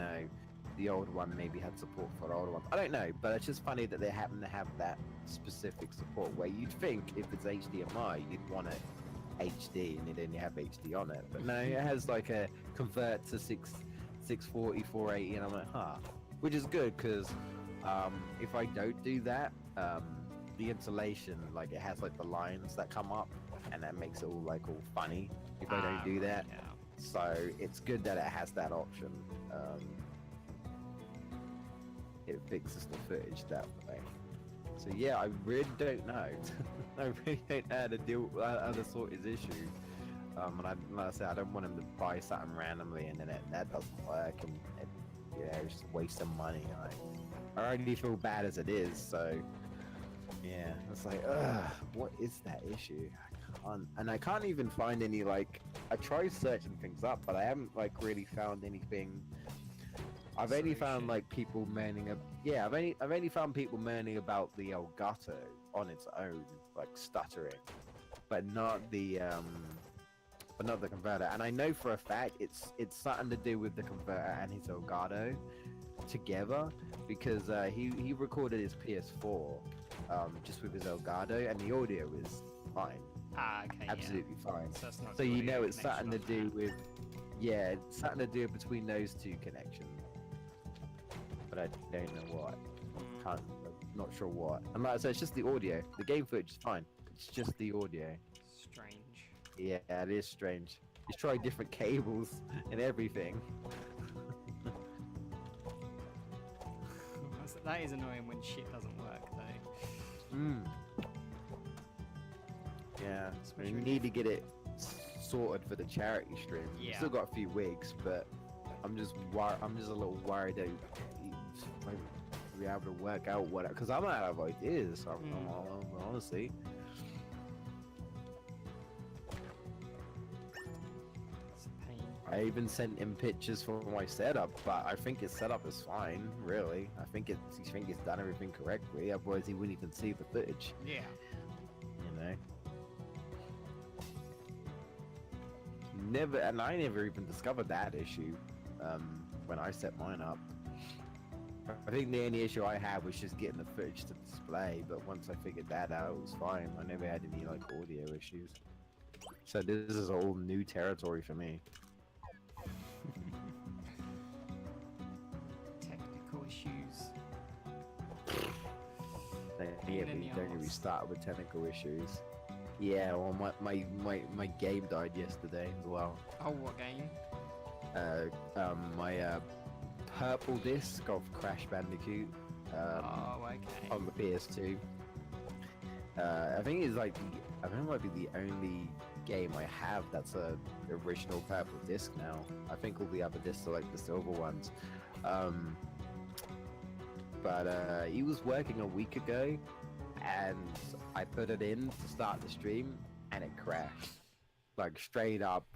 the old one maybe had support for the older one. I don't know, but it's just funny that they happen to have that specific support where you'd think if it's HDMI, you'd want it HD and then you have HD on it. But no, it has like a convert to 640, 480, and I'm like, huh. Which is good because if I don't do that, the installation, like it has like the lines that come up and that makes it all funny if I don't do that. Yeah. So it's good that it has that option. It fixes the footage that way. So yeah, I really don't know. I really don't know how to sort his issue. And like I said, I don't want him to buy something randomly and then that doesn't work and it's just wasting money. I already feel bad as it is, so yeah, it's like, what is that issue? I can't even find any I tried searching things up, but I haven't really found anything. I've only found people moaning. I've only found people moaning about the Elgato on its own, stuttering, but not the converter. And I know for a fact it's something to do with the converter and his Elgato together, because he recorded his PS4 just with his Elgato, and the audio is fine. Okay. Absolutely fine. So, it's not So the audio it's something to connection do on with, it's something to do between those two connections. But I don't know what. I'm not sure what. And like I said, it's just the audio. The game footage is fine. It's just the audio. that. Strange. Yeah, it is strange. He's tried different cables and everything. That is annoying when shit doesn't work, though. Yeah, Especially we when need to get it sorted for the charity stream. Yeah. We've still got a few weeks, but I'm just a little worried that we'll be able to work out what, because I'm out of ideas. Honestly. It's a pain. I even sent him pictures for my setup, but I think his setup is fine, really. I think he's done everything correctly, otherwise he wouldn't even see the footage, Yeah. I never even discovered that issue when I set mine up. I think the only issue I had was just getting the footage to display, but once I figured that out, it was fine. I never had any audio issues. So this is all new territory for me. Technical issues. Don't Pain get in me the arse. started with technical issues. Yeah, well, my game died yesterday as well. Oh, what game? My purple disc of Crash Bandicoot Okay. on the PS2. I think it might be the only game I have that's a original purple disc now. I think all the other discs are the silver ones. But he was working a week ago, and I put it in to start the stream, and it crashed. Straight up,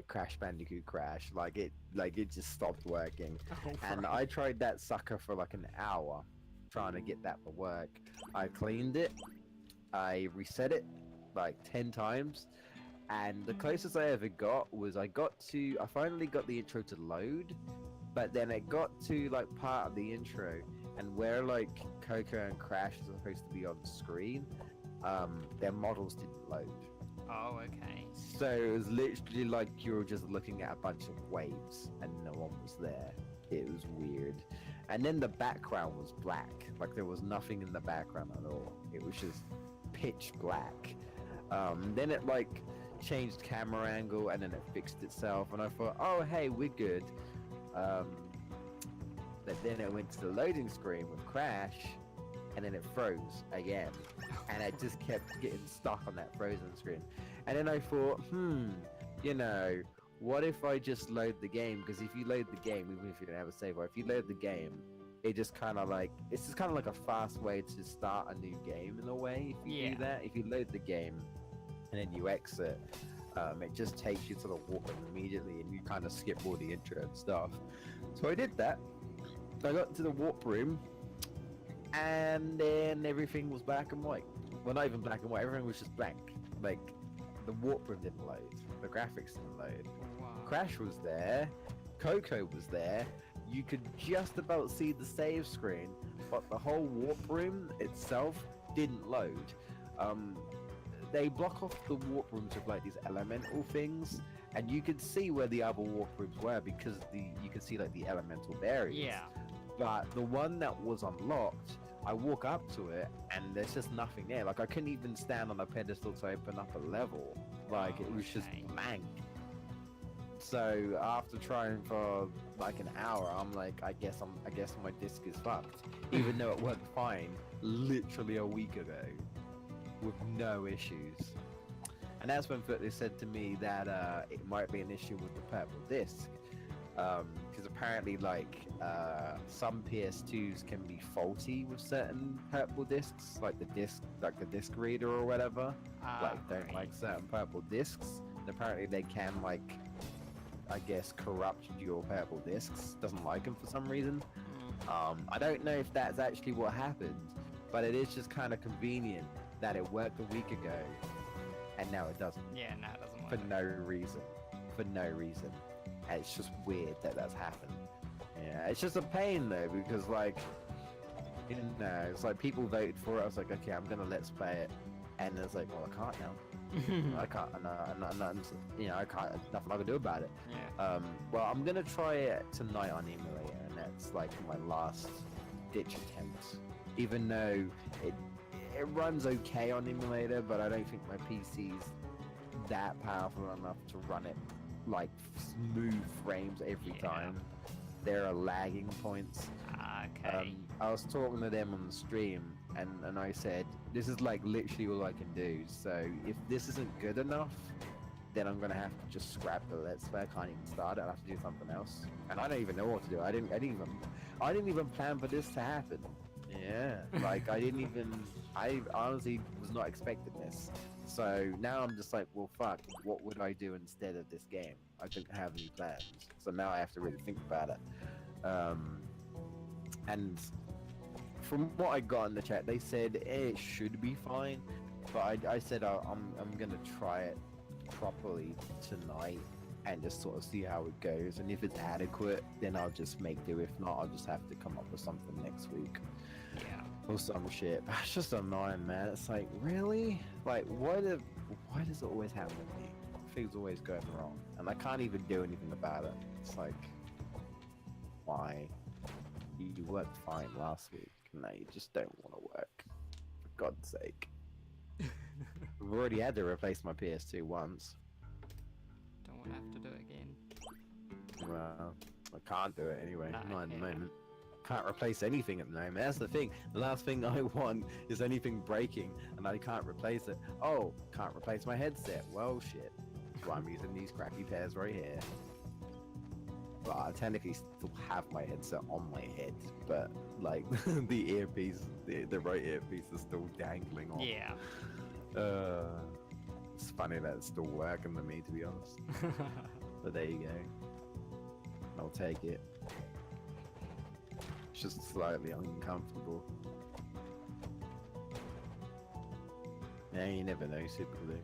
Crash Bandicoot crash. It just stopped working. Oh, And right. I tried that sucker for an hour, trying to get that to work. I cleaned it, I reset it 10 times, and the closest I ever got was I finally got the intro to load, but then it got to part of the intro, and where Coco and Crash are supposed to be on screen, their models didn't load. Oh, okay. So it was literally you were just looking at a bunch of waves and no one was there. It was weird. And then the background was black. There was nothing in the background at all. It was just pitch black. Then it changed camera angle and then it fixed itself and I thought, oh hey, we're good. But then it went to the loading screen with Crash and then it froze again. And I just kept getting stuck on that frozen screen. And then I thought, what if I just load the game? Because if you load the game, even if you don't have a save, or if you load the game, it just kind of it's just kind of a fast way to start a new game in a way. If you do that, if you load the game and then you exit, it just takes you to the warp room immediately, and you kind of skip all the intro and stuff. So I did that. I got to the warp room, and then everything was black and white. Well, not even black and white. Everything was just blank. Like the warp room didn't load, the graphics didn't load. Wow. Crash was there, Coco was there. You could just about see the save screen, but the whole warp room itself didn't load. They block off the warp rooms with like these elemental things, and you could see where the other warp rooms were because you could see like the elemental barriers. Yeah. But the one that was unlocked, I walk up to it and there's just nothing there. Like I couldn't even stand on a pedestal to open up a level. Like it was just Okay. blank. So after trying for like an hour, I'm like, I guess my disc is fucked. Even though it worked fine literally a week ago with no issues. And that's when they said to me that it might be an issue with the purple disc. Because apparently some PS2s can be faulty with certain purple discs, like the disc reader or whatever. Don't like certain purple discs. And apparently they can I guess corrupt your purple discs. Doesn't like them for some reason. I don't know if that's actually what happened, but it is just kind of convenient that it worked a week ago and now it doesn't. Yeah, no, it doesn't work. For no reason. For no reason. And it's just weird that that's happened. Yeah, it's just a pain though, because it's like people voted for it. I was like, okay, I'm gonna let's play it, and it's like, well, I can't now. I can't. I can't. There's nothing I can do about it. Yeah. Well, I'm gonna try it tonight on emulator, and that's like my last ditch attempt. Even though it runs okay on emulator, but I don't think my PC's that powerful enough to run it like smooth frames every Yeah. time. There are lagging points. Okay. I was talking to them on the stream, and I said, this is like literally all I can do. So if this isn't good enough, then I'm gonna have to just scrap the Let's Play. I can't even start it. I'll have to do something else. And I don't even know what to do. I didn't even plan for this to happen. Yeah, like I honestly was not expecting this. So now I'm just like, well, fuck, what would I do instead of this game? I didn't have any plans. So now I have to really think about it. And from what I got in the chat, they said it should be fine. But I said I'm gonna try it properly tonight and just sort of see how it goes. And if it's adequate, then I'll just make do. If not, I'll just have to come up with something next week. Yeah. Or some shit. It's just annoying, man. It's like, really? Like, why does it always happen to me? Things always going wrong, and I can't even do anything about it. It's like, why? You worked fine last week. Now you just don't want to work. For God's sake. I've already had to replace my PS2 once. Don't want to have to do it again. Well, I can't do it anyway. No, Not at the yeah. moment. Can't replace anything at the moment. That's the thing. The last thing I want is anything breaking, and I can't replace it. Oh, can't replace my headset. Well, shit. So I'm using these crappy pairs right here. Well, I technically still have my headset on my head, but like the earpiece, the right earpiece is still dangling off. Yeah. It's funny that it's still working to me, to be honest. But there you go. I'll take it. It's just slightly uncomfortable. Yeah, you never know, super glue.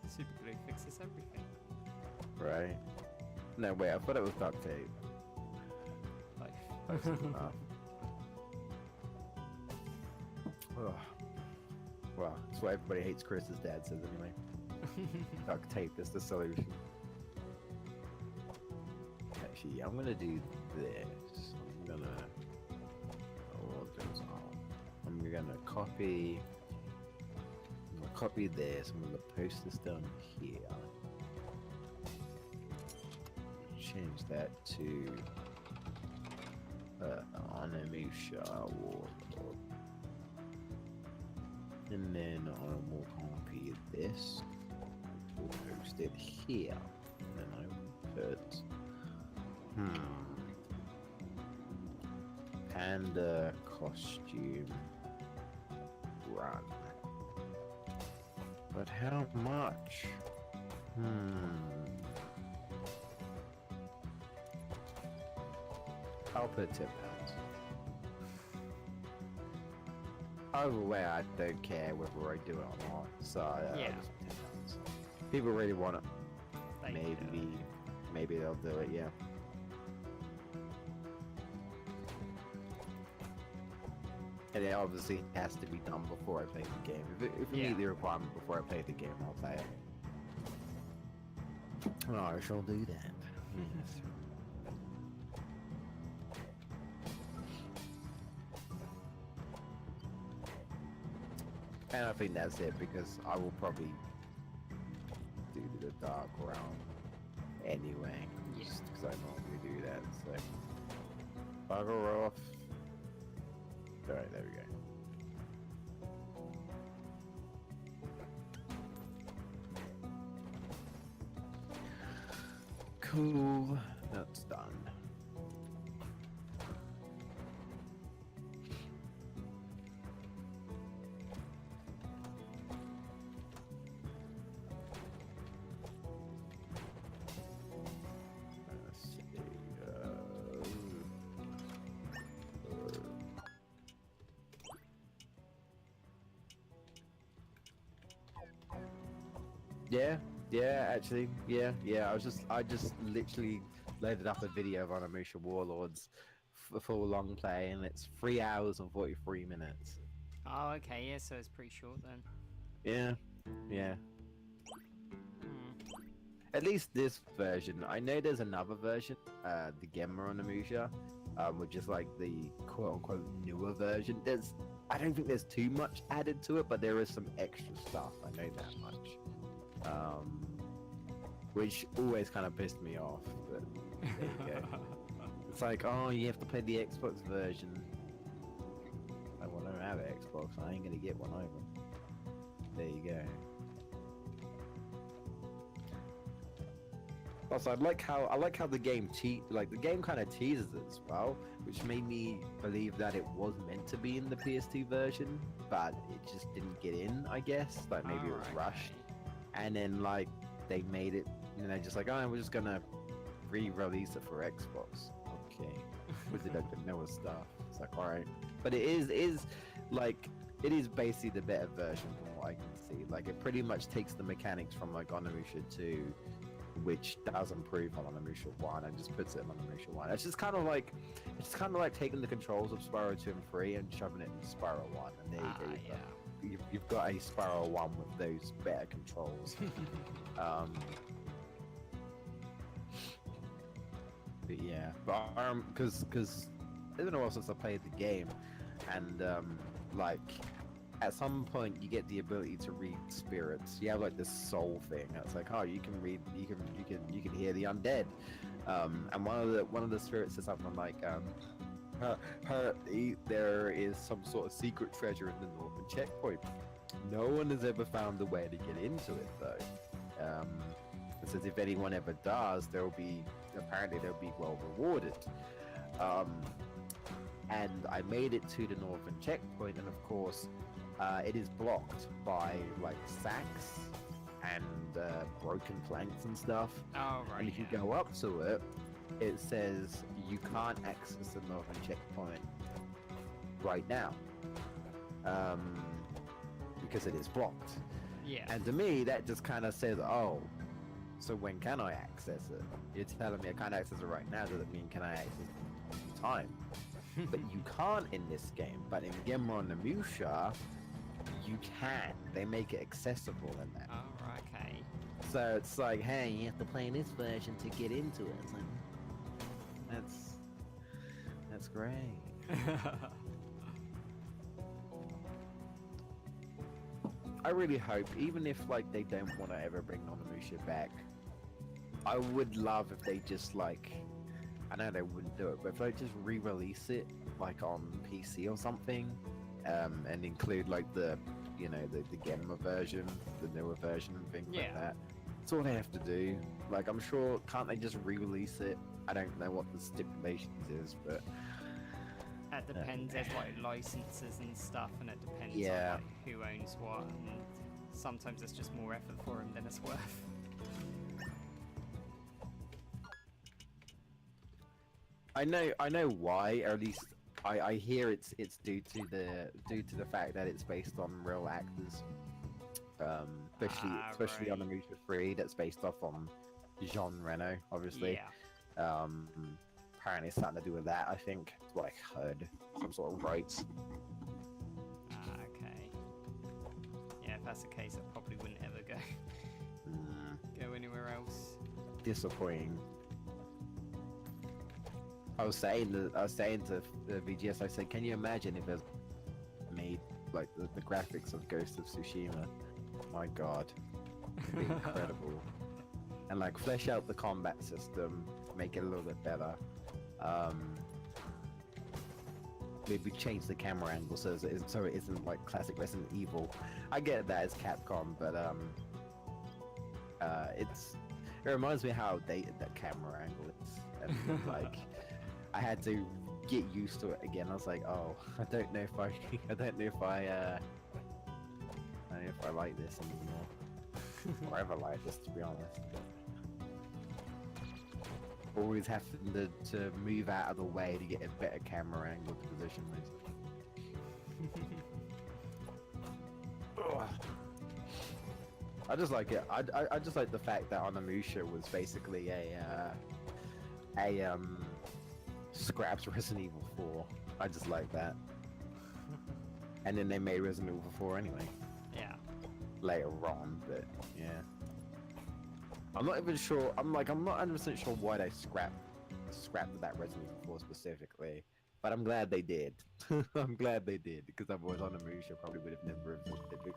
Super glue fixes everything. Right? No, wait, I thought it was duct tape. Life. Close enough. Ugh. Well, that's what everybody hates Chris's dad says anyway. Duct tape is the solution. Actually, I'm gonna do this. I'm gonna copy this. I'm gonna post this down here. Change that to animation wardrobe. And then I will copy this. I will post it here. And then I will put panda costume run. But how much? I'll put £10. Either way, I don't care whether I do it or not. So Yeah. I'll just put £10. People really want it. They do it. Maybe they'll do it. Yeah. And it obviously has to be done before I play the game. If you Yeah. meet the requirement before I play the game, I'll play it. Oh, I shall do that. Yes. And I think that's it because I will probably do the dark round anyway. Yeah. Just because I normally do that. So bugger off. Alright, there we go. Cool. That's done. Let's see. Yeah, actually, yeah. I just literally loaded up a video of Onimusha Warlords for a long play, and it's 3 hours and 43 minutes. Oh, okay, yeah, so it's pretty short then. Yeah. Hmm. At least this version. I know there's another version, the Gemma Onimusha, which is like the quote-unquote newer version. I don't think there's too much added to it, but there is some extra stuff. I know that much. Which always kind of pissed me off, but there you go. It's like, oh, you have to play the Xbox version. I want to have an Xbox. I ain't gonna get one either. There you go. Also, I like how the game the game kind of teases it as well, which made me believe that it was meant to be in the PS2 version, but it just didn't get in. I guess like maybe it was rushed, and then like they made it, and they're just like, oh, we're just gonna re-release it for Xbox. Okay, with the vanilla stuff. It's like, all right, but it is basically the better version from what I can see. Like it pretty much takes the mechanics from like Onimusha 2, which does improve on Onimusha 1, and just puts it in Onimusha 1. It's kind of like taking the controls of Spyro 2 and 3 and shoving it into Spyro 1, and there you go. You've got a Spyro 1 with those better controls. But yeah, because it's been a while since I played the game, and like at some point you get the ability to read spirits. You have like this soul thing. It's like, oh, you can hear the undead. And one of the spirits says something like, there is some sort of secret treasure in the northern checkpoint. No one has ever found a way to get into it though. It says if anyone ever does, they'll be well rewarded. And I made it to the northern checkpoint, and of course, it is blocked by like sacks and broken planks and stuff. Oh, right. And if you go up to it, it says you can't access the northern checkpoint right now, because it is blocked. Yeah. And to me, that just kind of says, oh, so when can I access it? You're telling me I can't access it right now. Does it mean can I access it in time? But you can't in this game. But in Gemma Onimusha, you can. They make it accessible in that. Oh, right, okay. So it's like, hey, you have to play this version to get into it. It's like, that's great. I really hope, even if like they don't want to ever bring Onimusha back, I would love if they just like, I know they wouldn't do it, but if they just re-release it like on PC or something, and include like the Gemma version, the newer version and things like that. That's all they have to do. Like I'm sure, can't they just re-release it? I don't know what the stipulations is, but that depends. There's like licenses and stuff, and it depends on like, who owns what and sometimes it's just more effort for him than it's worth. I know why, or at least I hear it's due to the fact that it's based on real actors. Especially on the Right. movie 3 that's based off on Jean Reno, obviously. Yeah. Apparently it's something to do with that, I think. That's what I heard. Some sort of rights. Okay. Yeah, if that's the case, I probably wouldn't ever go anywhere else. Disappointing. I was saying to the VGS, I said, can you imagine if there's made like the graphics of Ghost of Tsushima? My God, it'd be incredible. And like flesh out the combat system, make it a little bit better. Maybe change the camera angle so it isn't like classic Resident Evil. I get that it's Capcom, but it reminds me how outdated that camera angle is. And like I had to get used to it again. I was like, oh, I don't know if I like this anymore. Or ever like this, to be honest. Always having to move out of the way to get a better camera angle to position this. I just like it. I just like the fact that Onimusha was basically a scraps Resident Evil 4. I just like that. And then they made Resident Evil 4 anyway. Yeah. Later on, but yeah. I'm not even sure. I'm not 100% sure why they scrapped that Resident Evil 4 specifically, but I'm glad they did. I'm glad they did, because otherwise Onimusha probably would have never existed.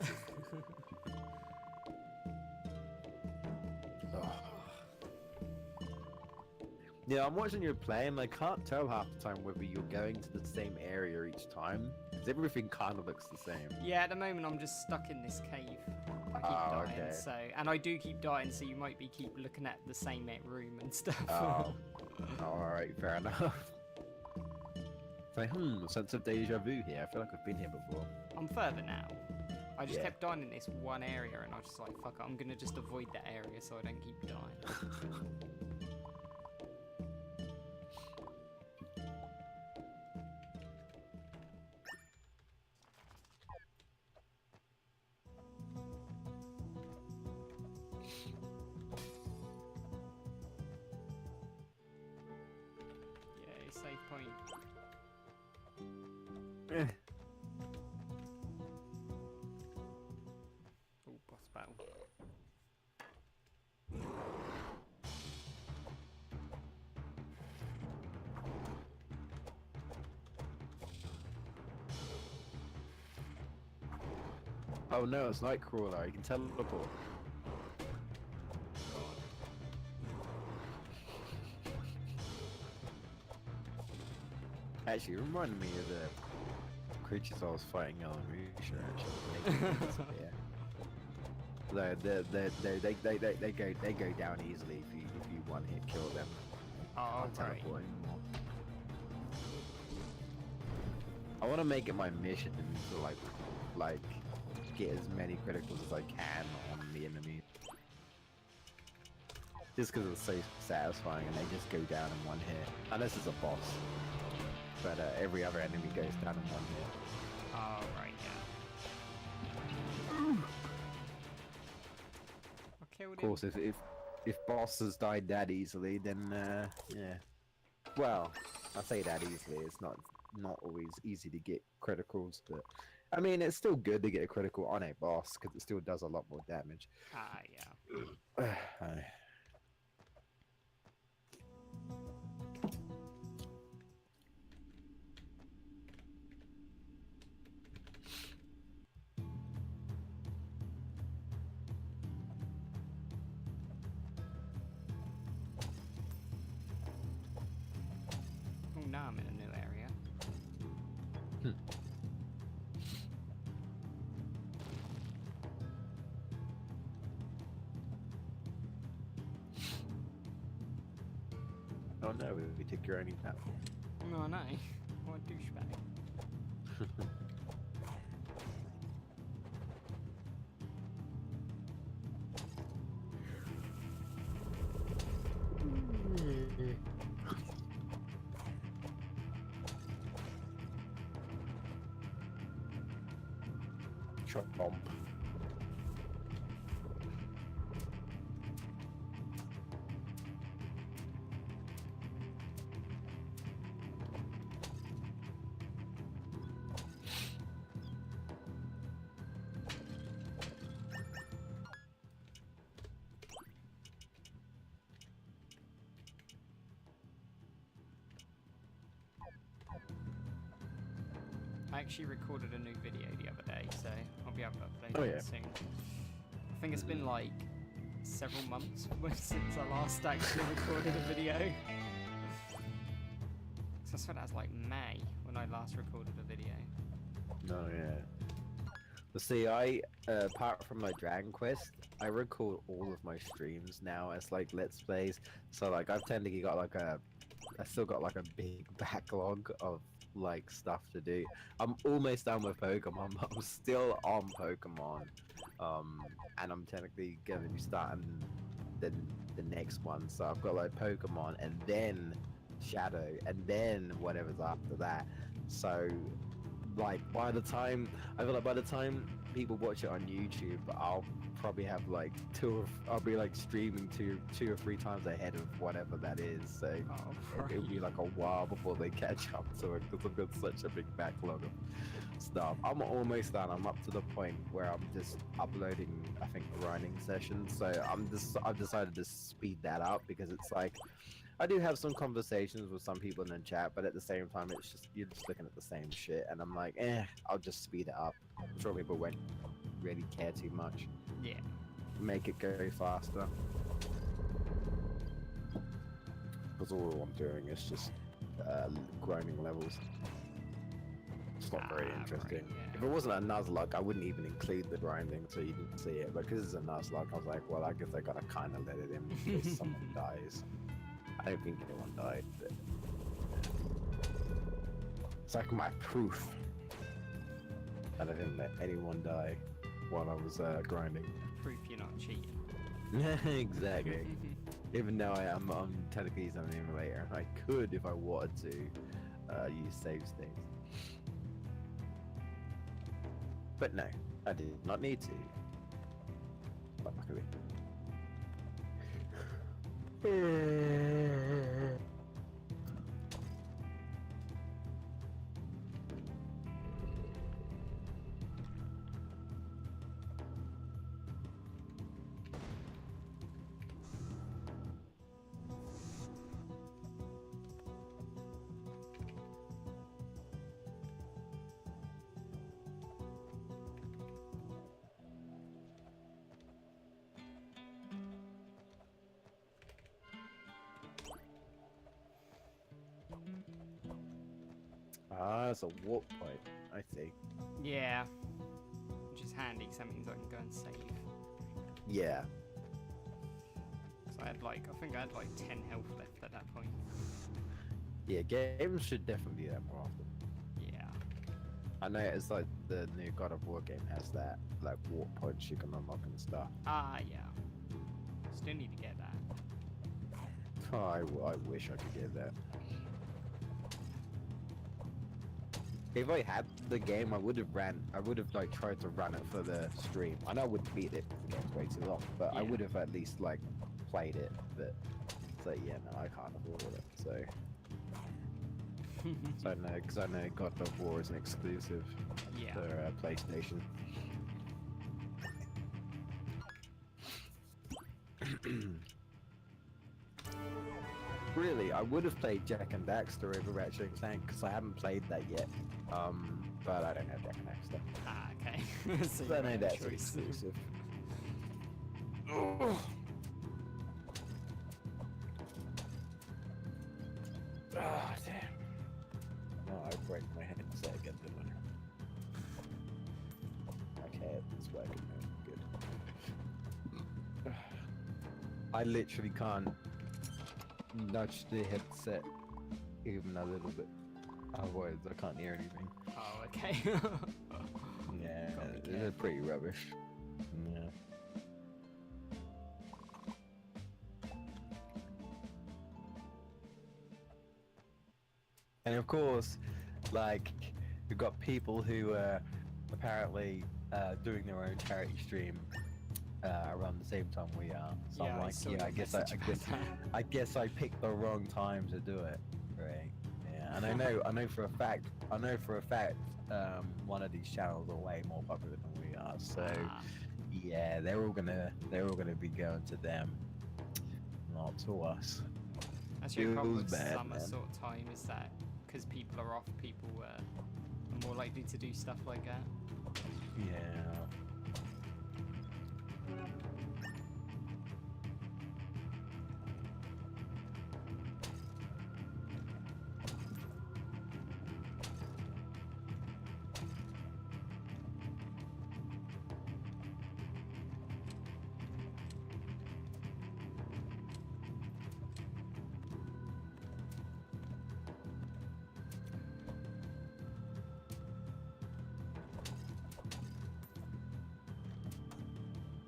Yeah, I'm watching you play, and I can't tell half the time whether you're going to the same area each time, because everything kind of looks the same. Yeah, at the moment I'm just stuck in this cave. I keep dying, okay. so and I do keep dying, so you might be keep looking at the same room and stuff. Oh, alright, fair enough. It's like, sense of deja vu here. I feel like I've been here before. I'm further now. I just Yeah. kept dying in this one area, and I was just like, fuck it, I'm gonna just avoid that area so I don't keep dying. Yay, save point. Oh, boss battle. Oh no, it's Nightcrawler. You can teleport. Actually, it reminded me of the creatures I was fighting on Onimusha, actually. They go down easily if you one hit kill them. Oh, Can't right. teleport anymore. I want to make it my mission to like get as many criticals as I can on the enemy. Just because it's so satisfying and they just go down in one hit. Unless it's a boss. But every other enemy goes down in one hit. Oh, right, yeah. I killed him. Of course, if bosses die that easily, then yeah. Well, I say that easily. It's not always easy to get criticals, but I mean it's still good to get a critical on a boss because it still does a lot more damage. Ah, yeah. Oh, now I'm in a new area. Oh no, we took your only platform. Oh, no. What a douchebag. Chomp. I actually recorded a new video the other day, so I'll be able to upload Oh, it yeah. soon. I think it's been like several months since I last actually recorded a video. So I swear that was like May when I last recorded a video. No, yeah. But see, I apart from my Dragon Quest, I record all of my streams now as like Let's Plays. So like I've technically got like I still got like a big backlog of like stuff to do. I'm almost done with Pokemon, but I'm still on Pokemon. And I'm technically gonna be starting the next one. So I've got like Pokemon and then Shadow and then whatever's after that. So like by the time I feel like by the time people watch it on YouTube, I'll probably have like I'll be like streaming two or three times ahead of whatever that is. So Oh, it'll be like a while before they catch up to it because I've got such a big backlog of stuff. I'm almost done. I'm up to the point where I'm just uploading, I think, grinding sessions. So I've decided to speed that up because it's like I do have some conversations with some people in the chat, but at the same time, it's just you're just looking at the same shit, and I'm like, I'll just speed it up. I'm sure people won't really care too much. yeah. Make it go faster. Because all I'm doing is just grinding levels. It's not very interesting. Right, yeah. If it wasn't a Nuzlocke, I wouldn't even include the grinding so you didn't see it. But because it's a Nuzlocke, I was like, well, I guess I gotta kind of let it in in case someone dies. I don't think anyone died, but it's like my proof that I didn't let anyone die while I was grinding. Proof you're not cheating. Exactly. Even though I'm technically using an emulator, I could, if I wanted to, use save states. But no, I did not need to. Luckily. Ah, it's a warp point. I see. Yeah. Which is handy, because that means I can go and save. Yeah. So I think I had like 10 health left at that point. Yeah, games should definitely do that more often. Yeah. I know it's like the new God of War game has that, like warp points you can unlock and stuff. Ah, yeah. Still need to get that. Oh, I wish I could get that. If I had the game, I would have like tried to run it for the stream. I know I wouldn't beat it because the game's way too long, but I Yeah. would have at least like played it. But so yeah, no, I can't afford it. So I know because I know God of War is an exclusive Yeah. for PlayStation. Really, I would have played Jack and Daxter over Ratchet and Clank because I haven't played that yet. But I don't have Jack and Daxter. Ah, okay. So So I you know have a that's choice. exclusive. Ah, damn. No, I break my headset again, didn't I? Okay, it's working now. Good. I literally can't nudge the headset even a little bit. Otherwise, I can't hear anything. Oh, okay. Yeah, Gotta be it's pretty rubbish. Yeah. And of course, like, we've got people who apparently doing their own charity stream around the same time we are. So Yeah, I'm I like, saw yeah, your I guess message about that. I guess I picked the wrong time to do it, right? Yeah, and I know for a fact, one of these channels are way more popular than we are. So Ah, yeah, they're all gonna be going to them, not to us. that's your problem Feels with bad, summer man. sort of time is that because people are off, people are more likely to do stuff like that. Yeah.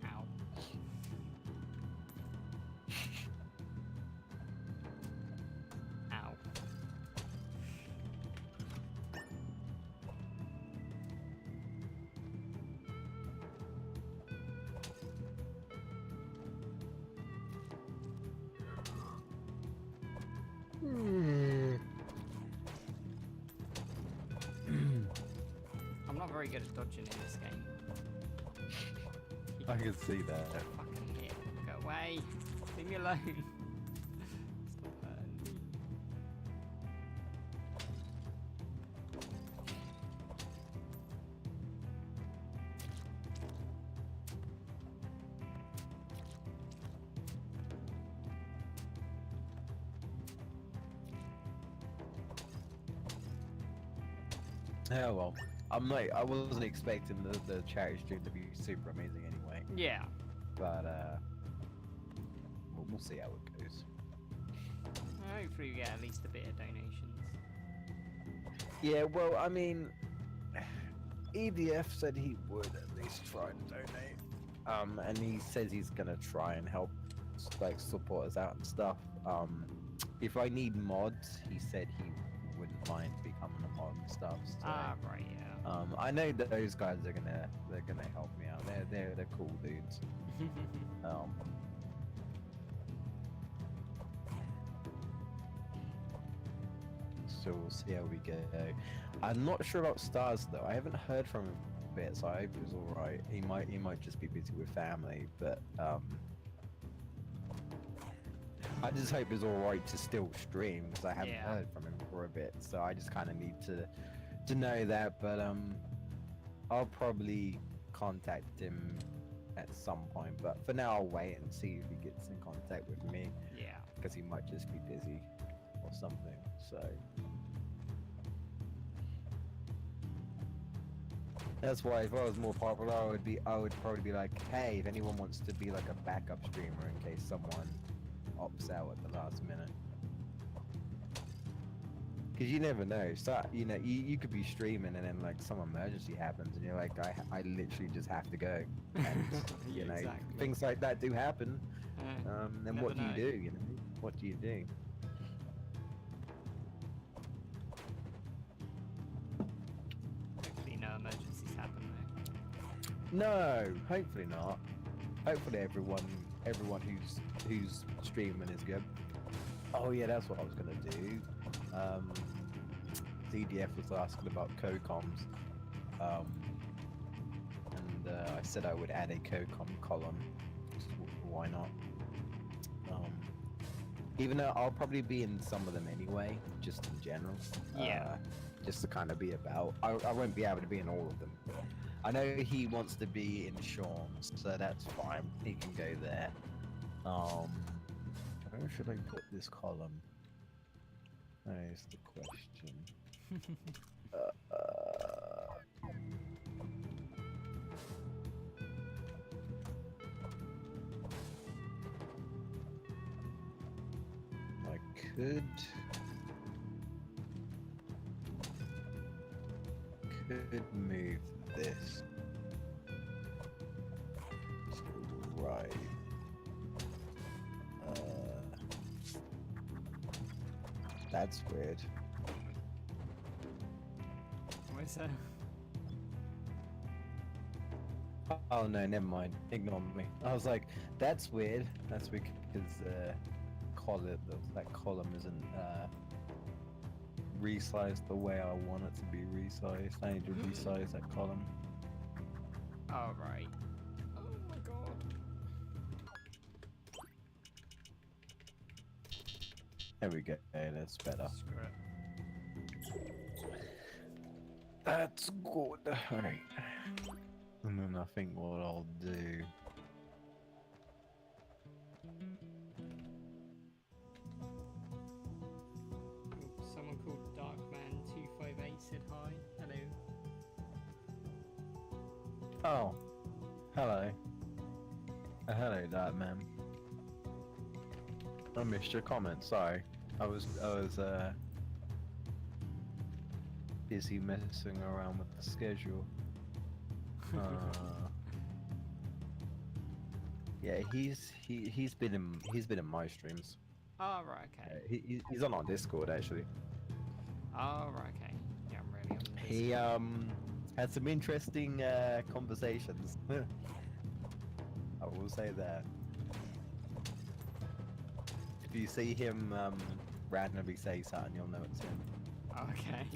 Ow. Ow. I'm not very good at dodging in this game. I can see that. Fucking hit. Go away. Leave me alone. Stop hurting me. Yeah, well, I wasn't expecting the charity stream to be super amazing anyway, Yeah. but we'll see how it goes. Hopefully we get at least a bit of donations. Yeah, well, I mean, EDF said he would at least try and donate, and he says he's gonna try and help, like, support us out and stuff. If I need mods, he said he wouldn't mind becoming a mod and stuff. So. Ah, right, yeah. I know that those guys are gonna help me out. They're cool dudes. Um, so we'll see how we go. I'm not sure about Stars though. I haven't heard from him a bit, so I hope he's all right. He might just be busy with family, but I just hope he's all right to still stream because I haven't Yeah. heard from him for a bit. So I just kind of need to know that. But I'll probably contact him at some point. But for now, I'll wait and see if he gets in contact with me Yeah. because he might just be busy or something. So that's why if I was more popular, I would probably be like, hey, if anyone wants to be like a backup streamer in case someone opts out at the last minute. Because you never know. So, you could be streaming and then like some emergency happens and you're like, I literally just have to go. And, Yeah, exactly. things like that do happen. And never what do know. you do? What do you do? Hopefully no emergencies happen though. No, hopefully not. Hopefully everyone who's streaming is good. Oh yeah, that's what I was gonna do. CDF was asking about co-coms, and I said I would add a co-com column. Just why not? Even though I'll probably be in some of them anyway, just in general. Yeah. Just to kind of be about. I won't be able to be in all of them. But I know he wants to be in Sean's, so that's fine. He can go there. Where should I put this column? That is the question. I could move this to the right. That's weird. What is that? Oh no, never mind. Ignore me. I was like, that's weird. That's because that column isn't resized the way I want it to be resized. I need to resize that column. Alright. Oh my god. There we go. That's better. Screw it. That's good. Alright. And then I think what I'll do. Someone called Darkman258 said hi. Hello. Oh. Hello. Hello, Darkman. I missed your comment. Sorry. I was busy messing around with the schedule. Yeah, he's been in my streams. Oh, right, okay. He's on our Discord actually. Oh, right, okay. Yeah, I'm really on this. He had some interesting conversations. I will say that. If you see him randomly say something, you'll know it's him. Okay.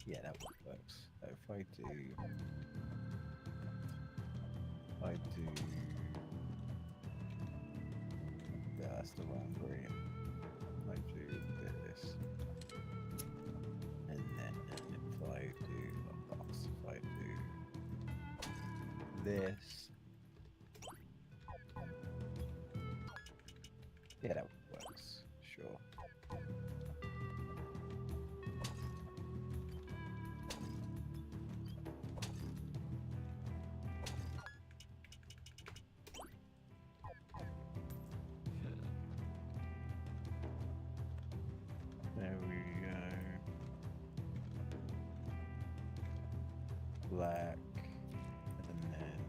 Yeah, that works. If I do, yeah, that's the wrong green. I do this, and then if I do a box, if I do this, yeah, that works. Sure. There we go. Black, and then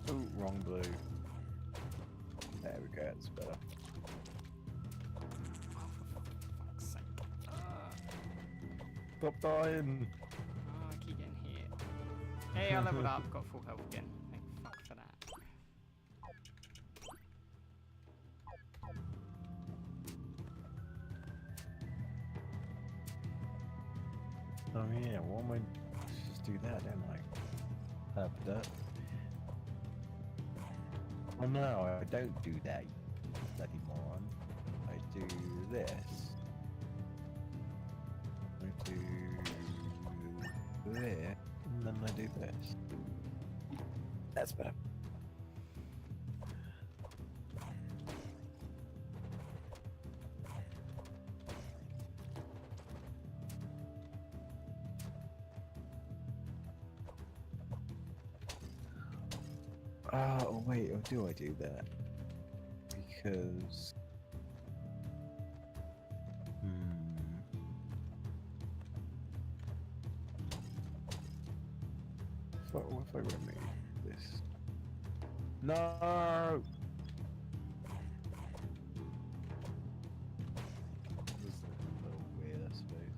oh, wrong blue. There we go. That's better. Fuck's sake. Stop dying. Oh, I keep getting hit. Hey, I leveled up, got full health again. Thank fuck for that. Oh yeah, why am I just do that, don't I? That. Oh no, I don't do that, you bloody moron. I do this. I do there, and then I do this. That's better. Oh wait, or do I do that? Because what if I remove this? No. This is a little weird, I suppose.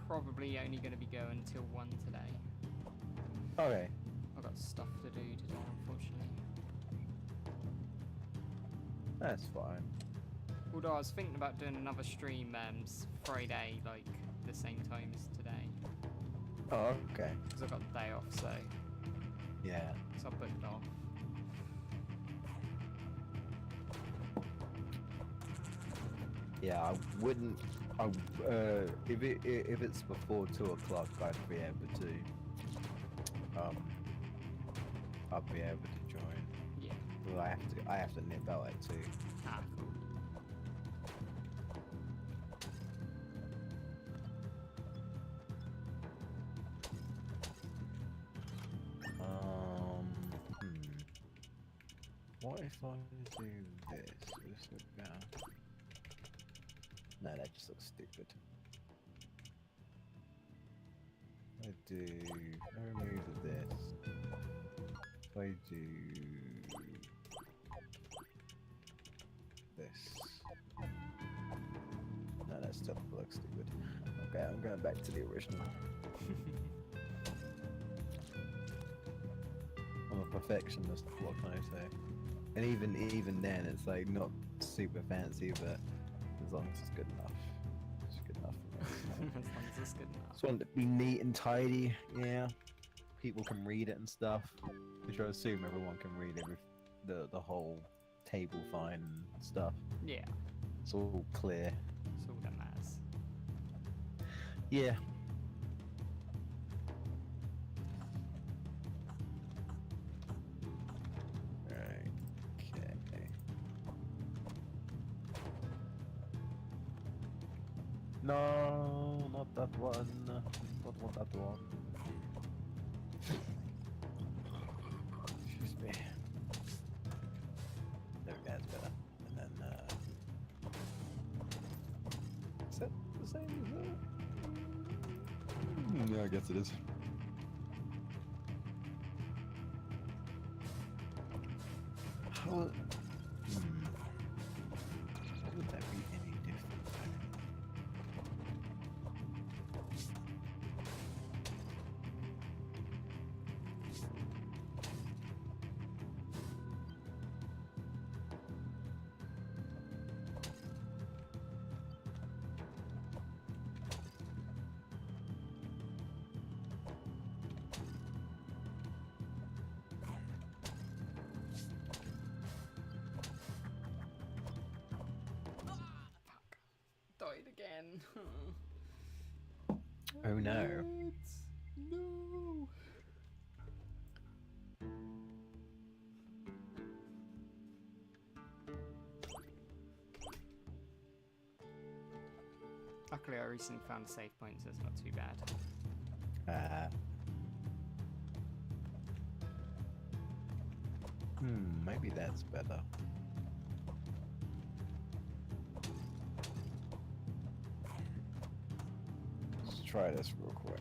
Probably only going to be going till 1 today. Okay. I've got stuff to do today, unfortunately. That's fine. Although I was thinking about doing another stream Friday, like the same time as today. Oh, okay. Because I've got the day off, so Yeah. I booked off. Yeah, I wouldn't. If it's before 2 o'clock, I'd be able to. I'll be able to join. Yeah. Well, I have to nip out at 2. Ah, cool. Hmm. What if I do this? Will this look better? No, that just looks stupid. I remove this. If I do this. No, that still looks stupid. Okay, I'm going back to the original. I'm a perfectionist, what can I say? And even then, it's like not super fancy, but as long as it's good enough. It's good enough for me. As long as it's good enough. Just want it to be neat and tidy, yeah. People can read it and stuff. Which I assume everyone can read it with the whole table fine and stuff. Yeah, It's all clear. that's all that matters. Yeah. Right. Okay. No, not that one. Don't want that one. Excuse me. There we go, that's better. And then, is that the same as that? Yeah, I guess it is. How would that be any different? Died again. Oh no. No. Luckily, I recently found a save point, so it's not too bad. Maybe that's better. Let's try this real quick.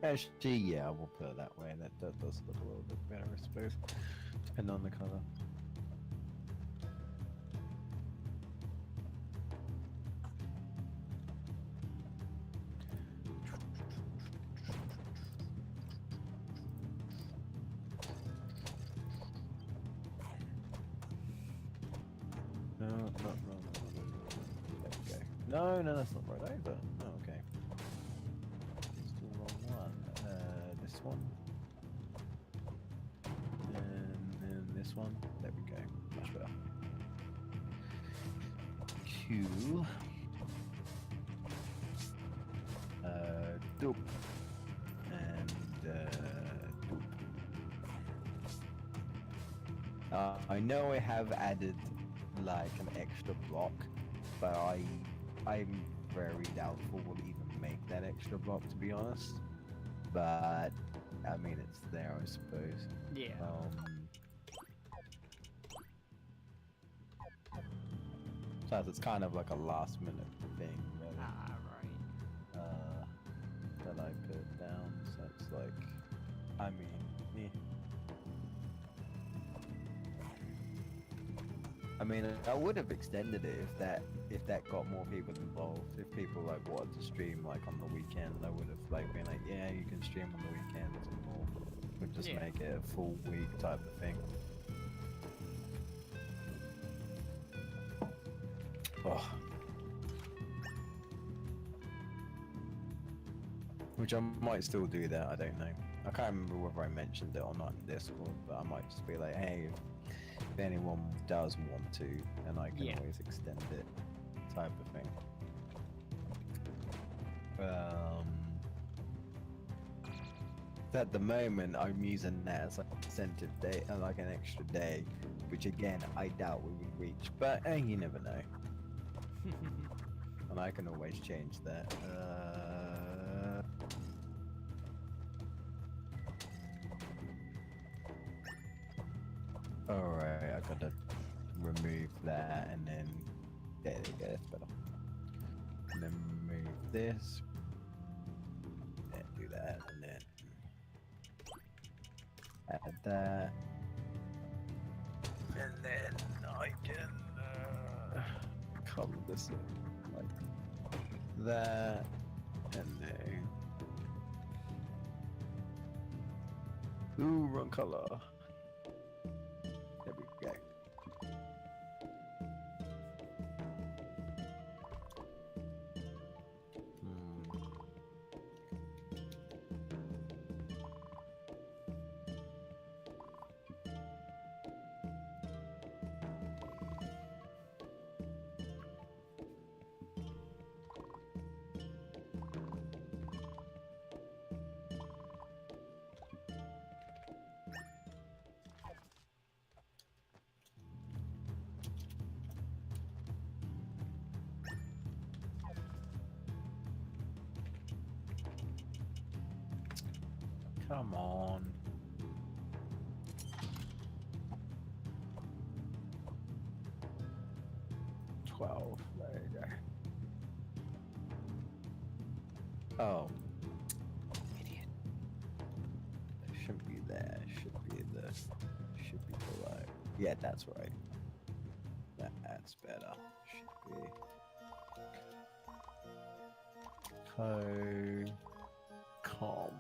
Actually, yeah, we'll put it that way. That does look a little bit better, I suppose, depending on the color. No, not wrong. There we go. No, that's not right either. Oh, okay. It's the wrong one. This one. And then this one. There we go. Much better. Q. Dope. And, dope. I know I have added like an extra block, but I'm very doubtful we'll even make that extra block, to be honest. But I mean, it's there, I suppose. Yeah. Plus, it's kind of like a last minute thing, really. Ah, right. That I put down, so it's like, I mean, yeah. I mean, I would have extended it if that got more people involved. If people like wanted to stream like on the weekend, I would have like been like, yeah, you can stream on the weekends and more. We'd just make it a full week type of thing. Oh. Which I might still do that, I don't know. I can't remember whether I mentioned it or not in Discord, but I might just be like, hey, if anyone does want to, then I can Yeah. always extend it, type of thing. At the moment, I'm using that as like an incentive day, like an extra day, which again, I doubt we would reach, but you never know. And I can always change that. Alright, I gotta remove that and then there we go, that's better. And then remove this. Yeah, do that and then add that. And then I can color this in like that and then ooh, wrong color. There we go. Come on. There you go. Oh. Idiot. It shouldn't be there. Should be this. Should be below. Yeah, that's right. That's better. Should be. Com.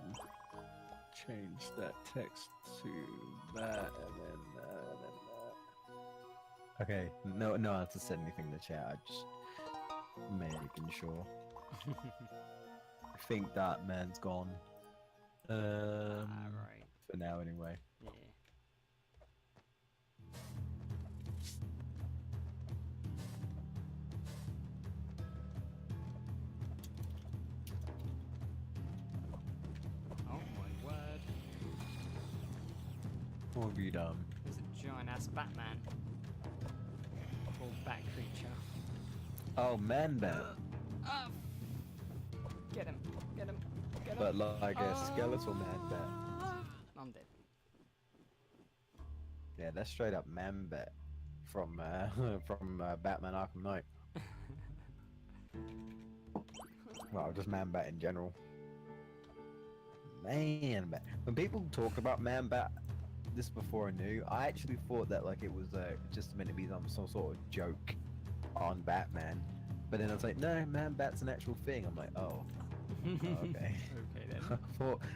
Change that text to that and then that and then that. Okay, no one has to send anything in the chat, I just making sure. I think that man's gone. Right. For now anyway. Yeah. Oh my word. What have you done? There's a giant ass Batman. Or bat creature. Oh, man bat. Get him. Get him. Get him. But like a skeletal man bat. I'm dead. Yeah, that's straight up man bat from Batman Arkham Knight. Well, just man bat in general. Man bat. When people talk about man bat, this before I knew, I actually thought that like it was just meant to be some sort of joke on Batman. But then I was like, no, man bat's an actual thing. I'm like, oh, okay. Okay then.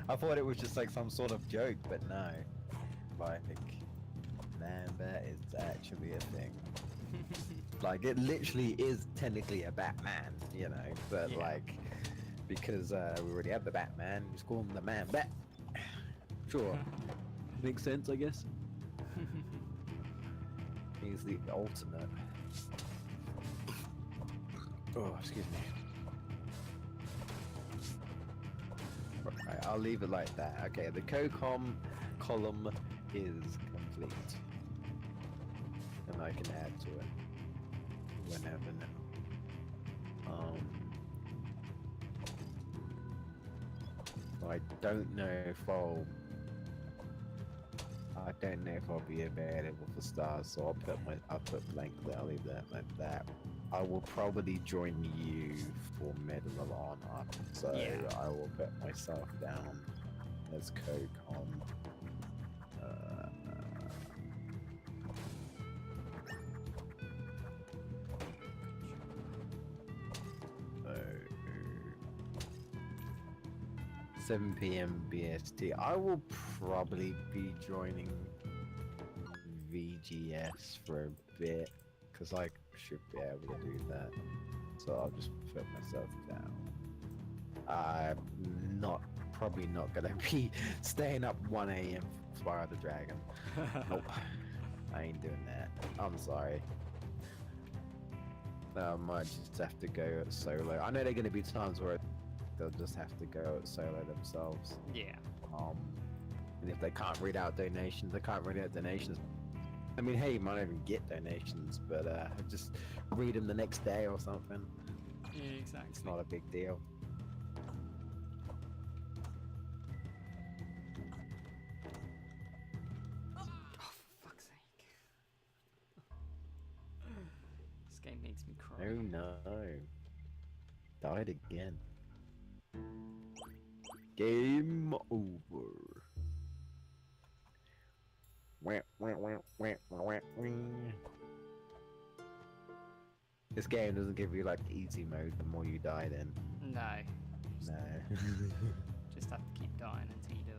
I thought it was just like some sort of joke, but no, like man bat is actually a thing. Like it literally is technically a Batman, you know, but Yeah. like because we already have the Batman, just call him the man bat. Sure, makes sense, I guess. He's the ultimate. Oh, excuse me. Right, I'll leave it like that. Okay, the co-com column is complete. And I can add to it whenever now. I don't know if I'll be available for stars, so I'll put blank there. I'll leave that like that. I will probably join you for Medal of Honor, so Yeah. I will put myself down as co-com. So 7 p.m. BST. I will probably be joining VGS for a bit, because like should be able to do that. So I'll just put myself down. I'm probably not gonna be staying up 1 a.m. for Spyro the Dragon. Nope, I ain't doing that. I'm sorry. I might just have to go solo. I know there are gonna be times where they'll just have to go solo themselves. Yeah. And if they can't read out donations, they can't read out donations. I mean, hey, you might not even get donations, but just read them the next day or something. Yeah, exactly. It's not a big deal. Oh, for fuck's sake. This game makes me cry. Oh no. Died again. Game over. This game doesn't give you like easy mode the more you die then. No. No. Just have to keep dying until you do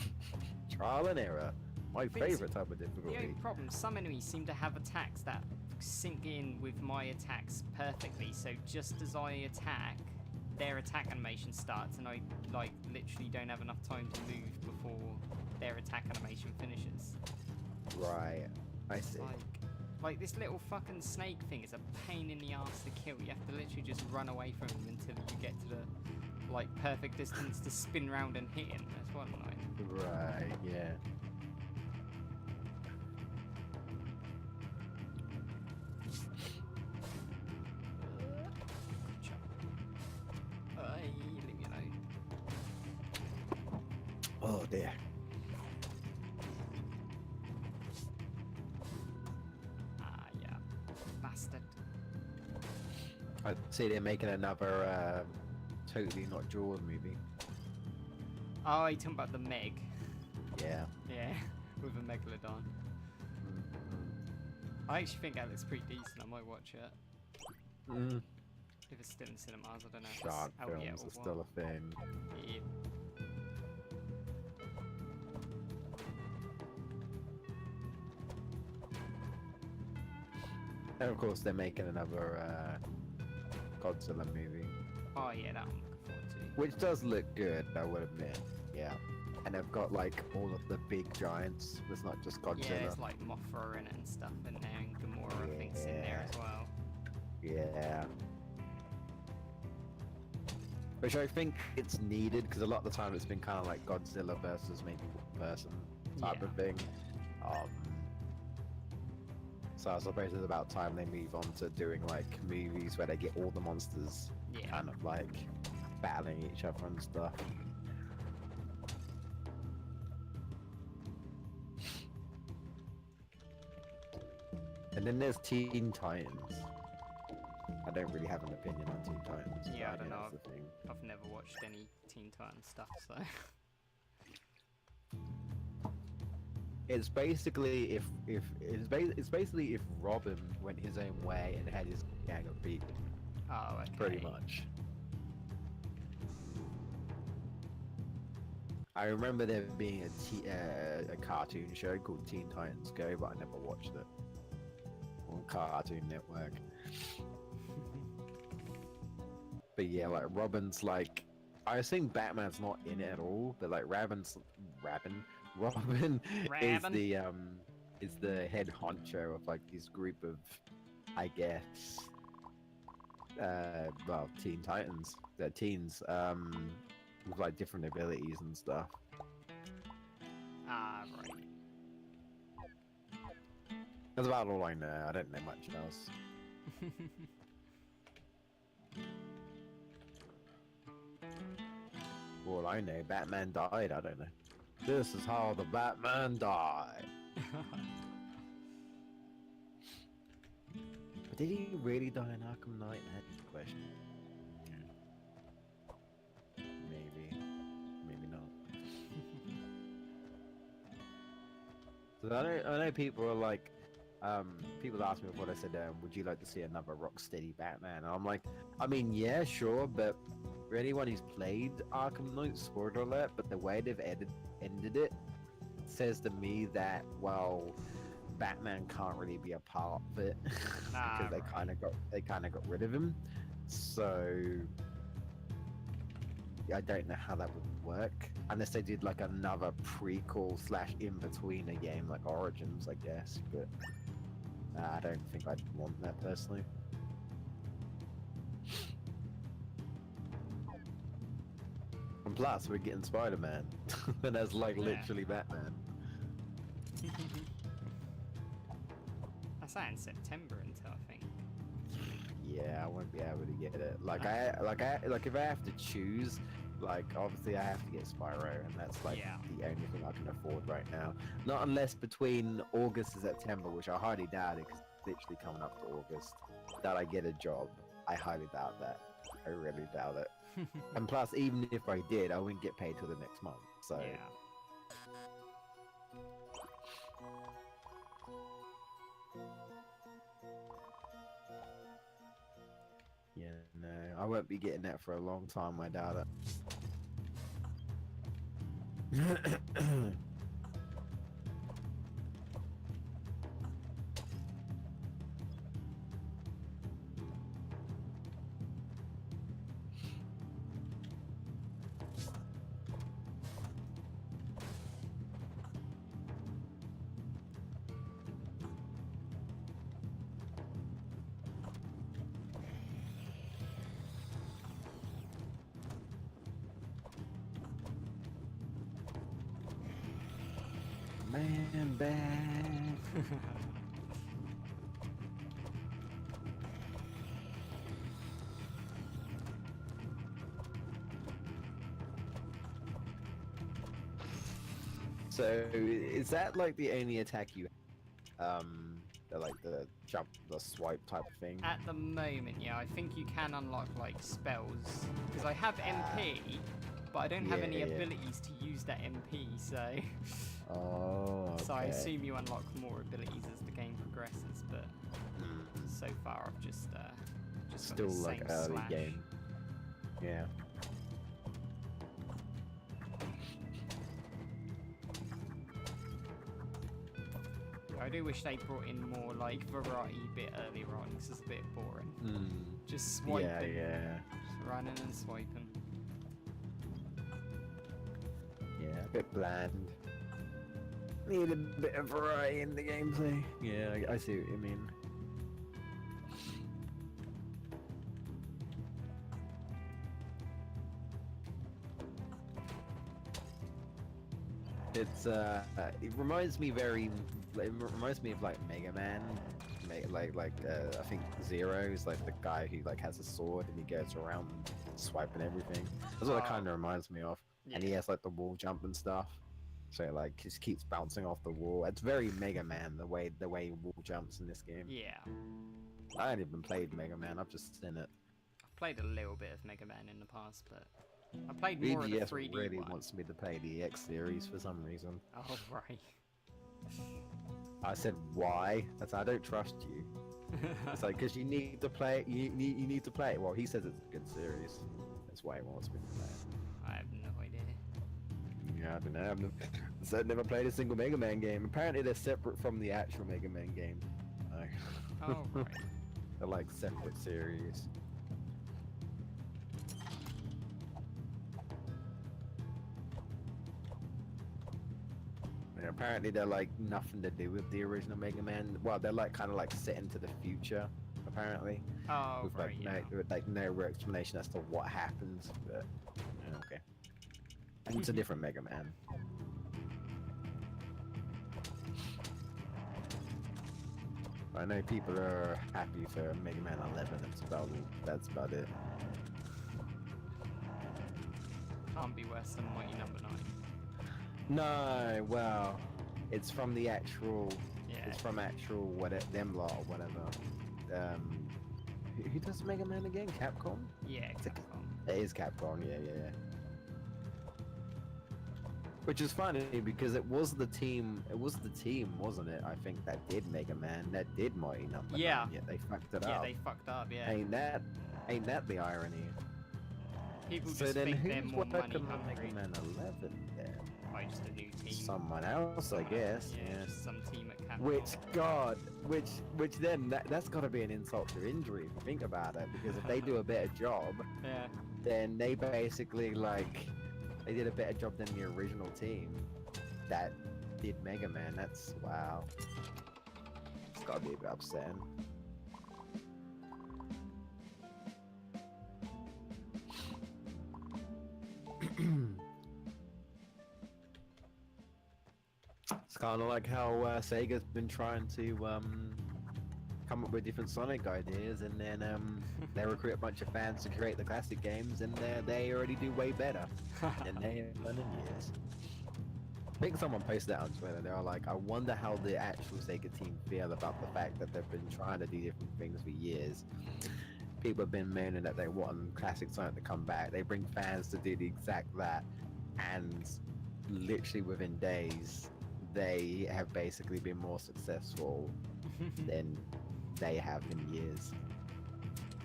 it. Trial and error. My But it's- favourite type of The difficulty. only problem, some enemies seem to have attacks that sync in with my attacks perfectly, so just as I attack, their attack animation starts, and I, like, literally don't have enough time to move before their attack animation finishes. Right. I It's see. like this little fucking snake thing is a pain in the ass to kill. You have to literally just run away from him until you get to the, like, perfect distance to spin round and hit him. That's one annoying. Right, yeah. Leave me alone. Oh dear. Ah, yeah. Bastard. I see they're making another Totally Not Jaws movie. Oh, you talking about the Meg? Yeah. Yeah, with a megalodon. I actually think that looks pretty decent. I might watch it Mm. if it's still in cinemas. I don't know if Shark it's out yet films or are still what. a thing. Yeah. And of course they're making another Godzilla movie. Oh yeah, that I'm looking forward to. Which does look good, I would admit. Yeah. And they've got like all of the big giants. It's not just Godzilla. Yeah, it's like Mothra in it and stuff in there, and Gamora I think's in there as well. Yeah. Which I think it's needed because a lot of the time it's been kind of like Godzilla versus maybe one person type Yeah. of thing. So I suppose it's about time they move on to doing like movies where they get all the monsters Yeah. kind of like battling each other and stuff. And then there's Teen Titans. I don't really have an opinion on Teen Titans. Yeah, I but don't know. that's the thing. I've never watched any Teen Titans stuff, so. It's basically it's basically if Robin went his own way and had his gang of people, Oh, okay. pretty much. I remember there being a cartoon show called Teen Titans Go, but I never watched it on Cartoon Network. But yeah, like Robin's like, I assume Batman's not in it at all, but like Robin is Rabin? the head honcho of like this group of, I guess, well, Teen Titans. They're teens, with like different abilities and stuff. Ah, right. That's about all I know. I don't know much else. All I know, Batman died. I don't know. This is how the Batman died. But did he really die in Arkham Knight? That's the question. Maybe. Maybe not. So I know people are like, people ask me what I said, would you like to see another Rocksteady Batman? And I'm like, I mean, yeah, sure, but for anyone who's played Arkham Knight, spoiler alert, but the way they've ended it says to me that, well, Batman can't really be a part of it Ah, because right. they kind of got rid of him. So I don't know how that would work unless they did like another prequel slash in between a game like Origins, I guess. But I don't think I'd want that personally. And plus, we're getting Spider-Man, and that's like Yeah. literally Batman. That's out in September until I think. Yeah, I won't be able to get it. Like if I have to choose, like obviously I have to get Spyro, and that's like Yeah. the only thing I can afford right now. Not unless between August and September, which I highly doubt it, 'cause it's literally coming up to August, that I get a job. I highly doubt that. I really doubt it. And plus, even if I did, I wouldn't get paid till the next month. So Yeah. yeah, no, I won't be getting that for a long time. I doubt it. Man bad. So is that like the only attack you the jump, the swipe type of thing? At the moment, yeah, I think you can unlock like spells because I have MP, but I don't have any Yeah. abilities to use that MP. So, Oh, so I okay. assume you unlock more abilities as the game progresses. But Mm, so far, I've just got Still the like same early slash. game. Yeah. I do wish they brought in more like variety a bit earlier on. This is a bit boring. Mm, Just swiping, yeah. just running and swiping. Yeah, a bit bland. Need a bit of variety in the gameplay. Yeah, I see what you mean. It reminds me it reminds me of like Mega Man. I think Zero is like the guy who like has a sword and he goes around swiping everything. That's what it Oh, kind of reminds me of. And he yeah. has like the wall jump and stuff. So like just keeps bouncing off the wall. It's very Mega Man the way wall jumps in this game. Yeah. I haven't even played Mega Man. I've just seen it. I've played a little bit of Mega Man in the past, but I played more of the VGS 3D really one. wants me to play the X series for some reason. Oh, right. I said why? That's I don't trust you. It's like because you need to play it. You need to play it. Well, he says it's a good series. That's why he wants me to play it. I have no idea. Yeah, I don't know. I've never played a single Mega Man game. Apparently, they're separate from the actual Mega Man game. Oh, right. They're like separate series. And apparently, they're like nothing to do with the original Mega Man. Well, they're like kind of like set into the future. Apparently, Oh, with right, yeah. no real explanation as to what happens. But yeah, okay, and it's a different Mega Man. I know people are happy for Mega Man 11. That's about it. Can't be worse than Mighty Number 9. No, well, it's from the actual. Yeah. It's from actual them lot or whatever. Who does Mega Man again? Capcom? Yeah, It's a- Capcom. It is Capcom. Yeah. Which is funny because it was the team, wasn't it? I think that did Mega Man, that did Mighty Number Yeah. 9, yet they fucked it Yeah, up. they fucked up, yeah. Ain't that the irony? People So just then think they're who's more money working on Mega hungry. Man 11 then? By just a new team. Someone else, I guess. Yeah, Yeah. just some team at Capcom. Which then that's got to be an insult to injury if you think about it, because if they do a better job, Yeah. then they basically they did a better job than the original team that did Mega Man. That's wow. It's got to be a bit upsetting. It's kind of like how Sega's been trying to come up with different Sonic ideas, and then they recruit a bunch of fans to create the classic games, and they already do way better than they have done in years. I think someone posted that on Twitter. They were like, I wonder how the actual Sega team feel about the fact that they've been trying to do different things for years. People have been moaning that they want classic Sonic to come back. They bring fans to do the exact that, and literally within days, they have basically been more successful than they have in years.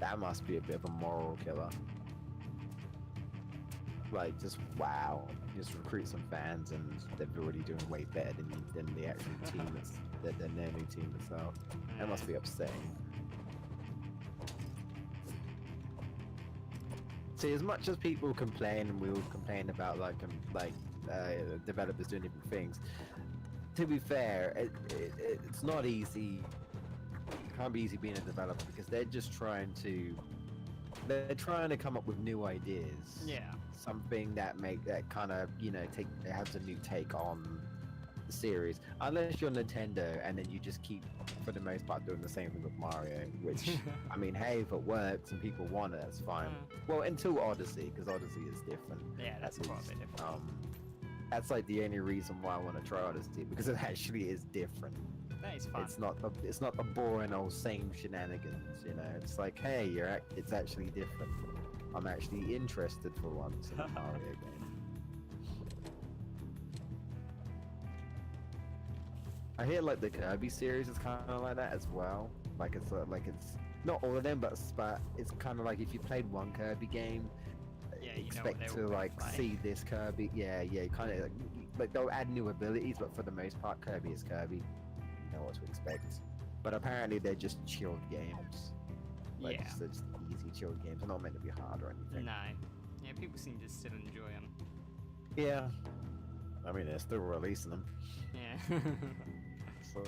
That must be a bit of a moral killer. Like, just wow, just recruit some fans and they're already doing way better than the actual team than their new team itself. That must be upsetting. See, as much as people complain, and we all complain about developers doing different things, to be fair, it's not easy. It can't be easy being a developer, because they're trying to come up with new ideas. Yeah. Something that kind of has a new take on the series. Unless you're Nintendo and then you just keep, for the most part, doing the same thing with Mario. Which I mean, hey, if it works and people want it, that's fine. Well, until Odyssey, because Odyssey is different. Yeah, that's quite a bit different. That's like the only reason why I want to try Odyssey, because it actually is different. That is fun. It's not the boring old same shenanigans. It's like, hey, it's actually different. I'm actually interested for once in a Mario game. I hear like the Kirby series is kind of like that as well. Like it's not all of them, but it's kind of like if you played one Kirby game, Yeah, you know expect what they to will like play. see this Kirby. Yeah, kind of like they'll add new abilities, but for the most part, Kirby is Kirby. You know what to expect. But apparently, they're just chilled games. Like, Yeah. they're just easy chilled games. They're not meant to be hard or anything. No. Yeah, people seem to still enjoy them. Yeah. I mean, they're still releasing them. Yeah. So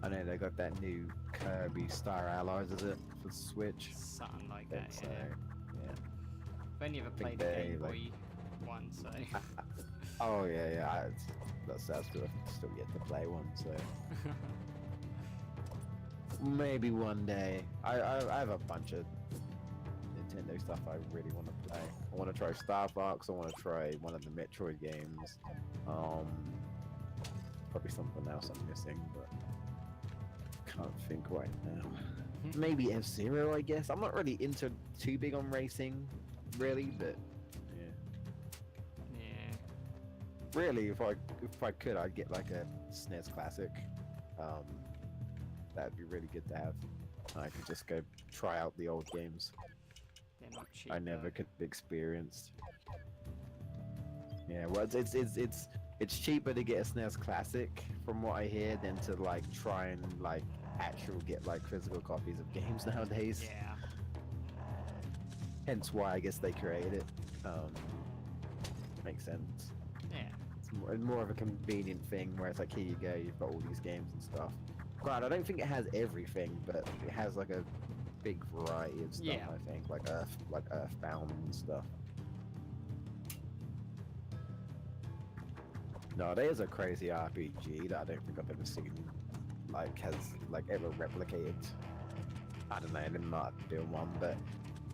I know they got that new Kirby Star Allies, is it, for Switch? Something like think that, so. yeah. Yeah. I've only ever think played the they, Game Boy like- one, so... Oh yeah. That's still yet to play one. So maybe one day. I have a bunch of Nintendo stuff I really want to play. I want to try Star Fox. I want to try one of the Metroid games. Probably something else I'm missing, but can't think right now. Maybe F-Zero, I guess. I'm not really too big on racing, really, but yeah. Yeah. Really, if I could, I'd get like a SNES Classic. That'd be really good to have. I could just go try out the old games They're not cheap, I never though. could have experienced. Yeah, well, it's cheaper to get a SNES Classic, from what I hear, than to like try and like get like physical copies of games nowadays. Yeah. Hence why I guess they created it. Makes sense. Yeah. It's more of a convenient thing where it's like, here you go, you've got all these games and stuff. Right, I don't think it has everything, but it has like a big variety of stuff. Yeah. I think like Earthbound and stuff. No, there's a crazy RPG that I don't think I've ever seen, has ever replicated. I don't know, I didn't know how to build one, but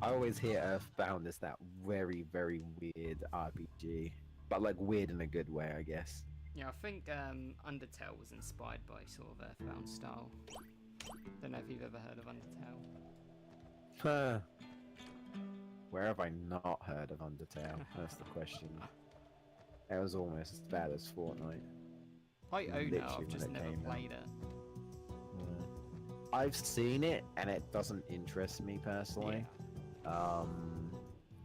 I always hear Earthbound is that very, very weird RPG, but like weird in a good way, I guess. Yeah, I think Undertale was inspired by sort of Earthbound style. Don't know if you've ever heard of Undertale. Huh. Where have I not heard of Undertale? That's the question. It was almost as bad as Fortnite. I own it, Literally I've when just it never came out. played it. I've seen it, and it doesn't interest me personally.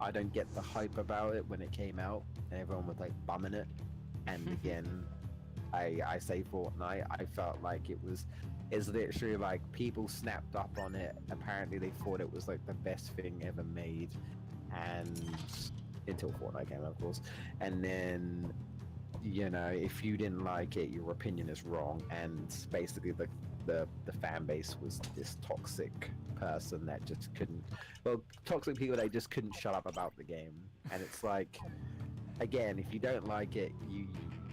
I don't get the hype about it when it came out, and everyone was like bumming it. And again, I say Fortnite. I felt like it's literally like people snapped up on it. Apparently, they thought it was like the best thing ever made, and until Fortnite came out, of course. And then, if you didn't like it, your opinion is wrong. And basically, the fan base was this toxic person that just couldn't. Well, toxic people that just couldn't shut up about the game. And it's like, again, if you don't like it, you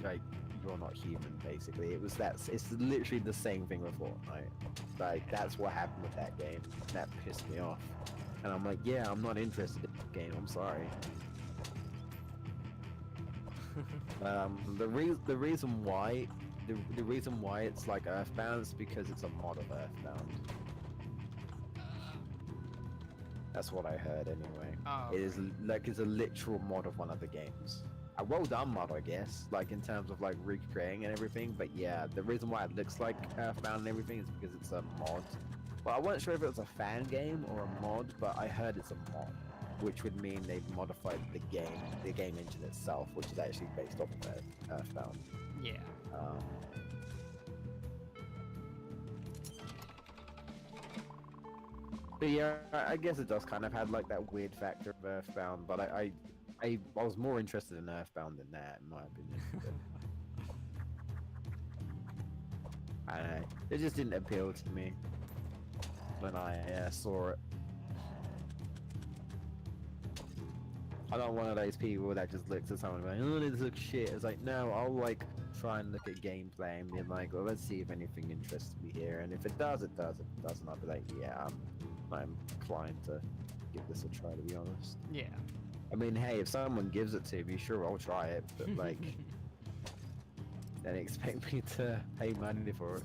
like you're not human. Basically, it's literally the same thing with Fortnite. Like that's what happened with that game. That pissed me off. And I'm like, yeah, I'm not interested in the game. I'm sorry. The reason why it's like Earthbound is because it's a mod of Earthbound. That's what I heard anyway. Oh, It is like it's a literal mod of one of the games. A well done mod, I guess, like in terms of like recreating and everything. But yeah, the reason why it looks like Earthbound and everything is because it's a mod. Well, I wasn't sure if it was a fan game or a mod, but I heard it's a mod, which would mean they've modified the game engine itself, which is actually based off of Earthbound. yeah. But yeah, I guess it does kind of have like that weird factor of Earthbound, but I was more interested in Earthbound than that, in my opinion. I don't know, it just didn't appeal to me when I saw it. I'm not one of those people that just looks at someone and like, oh, this looks shit. It's like, no, I'll like try and look at gameplay and be like, well, let's see if anything interests me here. And if it does, it does. If it doesn't, I'll be like, yeah, I'm inclined to give this a try, to be honest. Yeah. I mean, hey, if someone gives it to me, sure, I'll try it. But like, then expect me to pay money for it.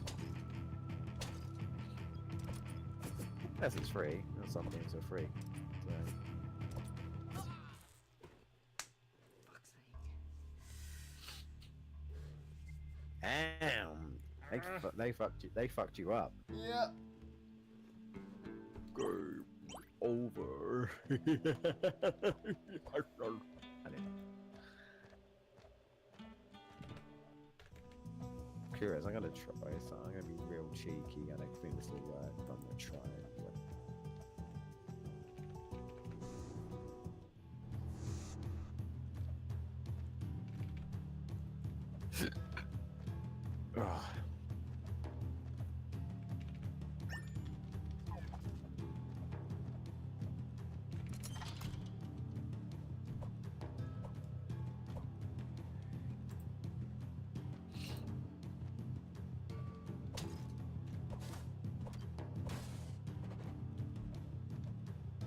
Unless it's free. Some games are free. So. Fuck's sake. Damn. They fucked you up. Yeah. Game over. Curious, I'm gonna try so I'm gonna be real cheeky. I don't think this will work, but I'm gonna try it. Ugh.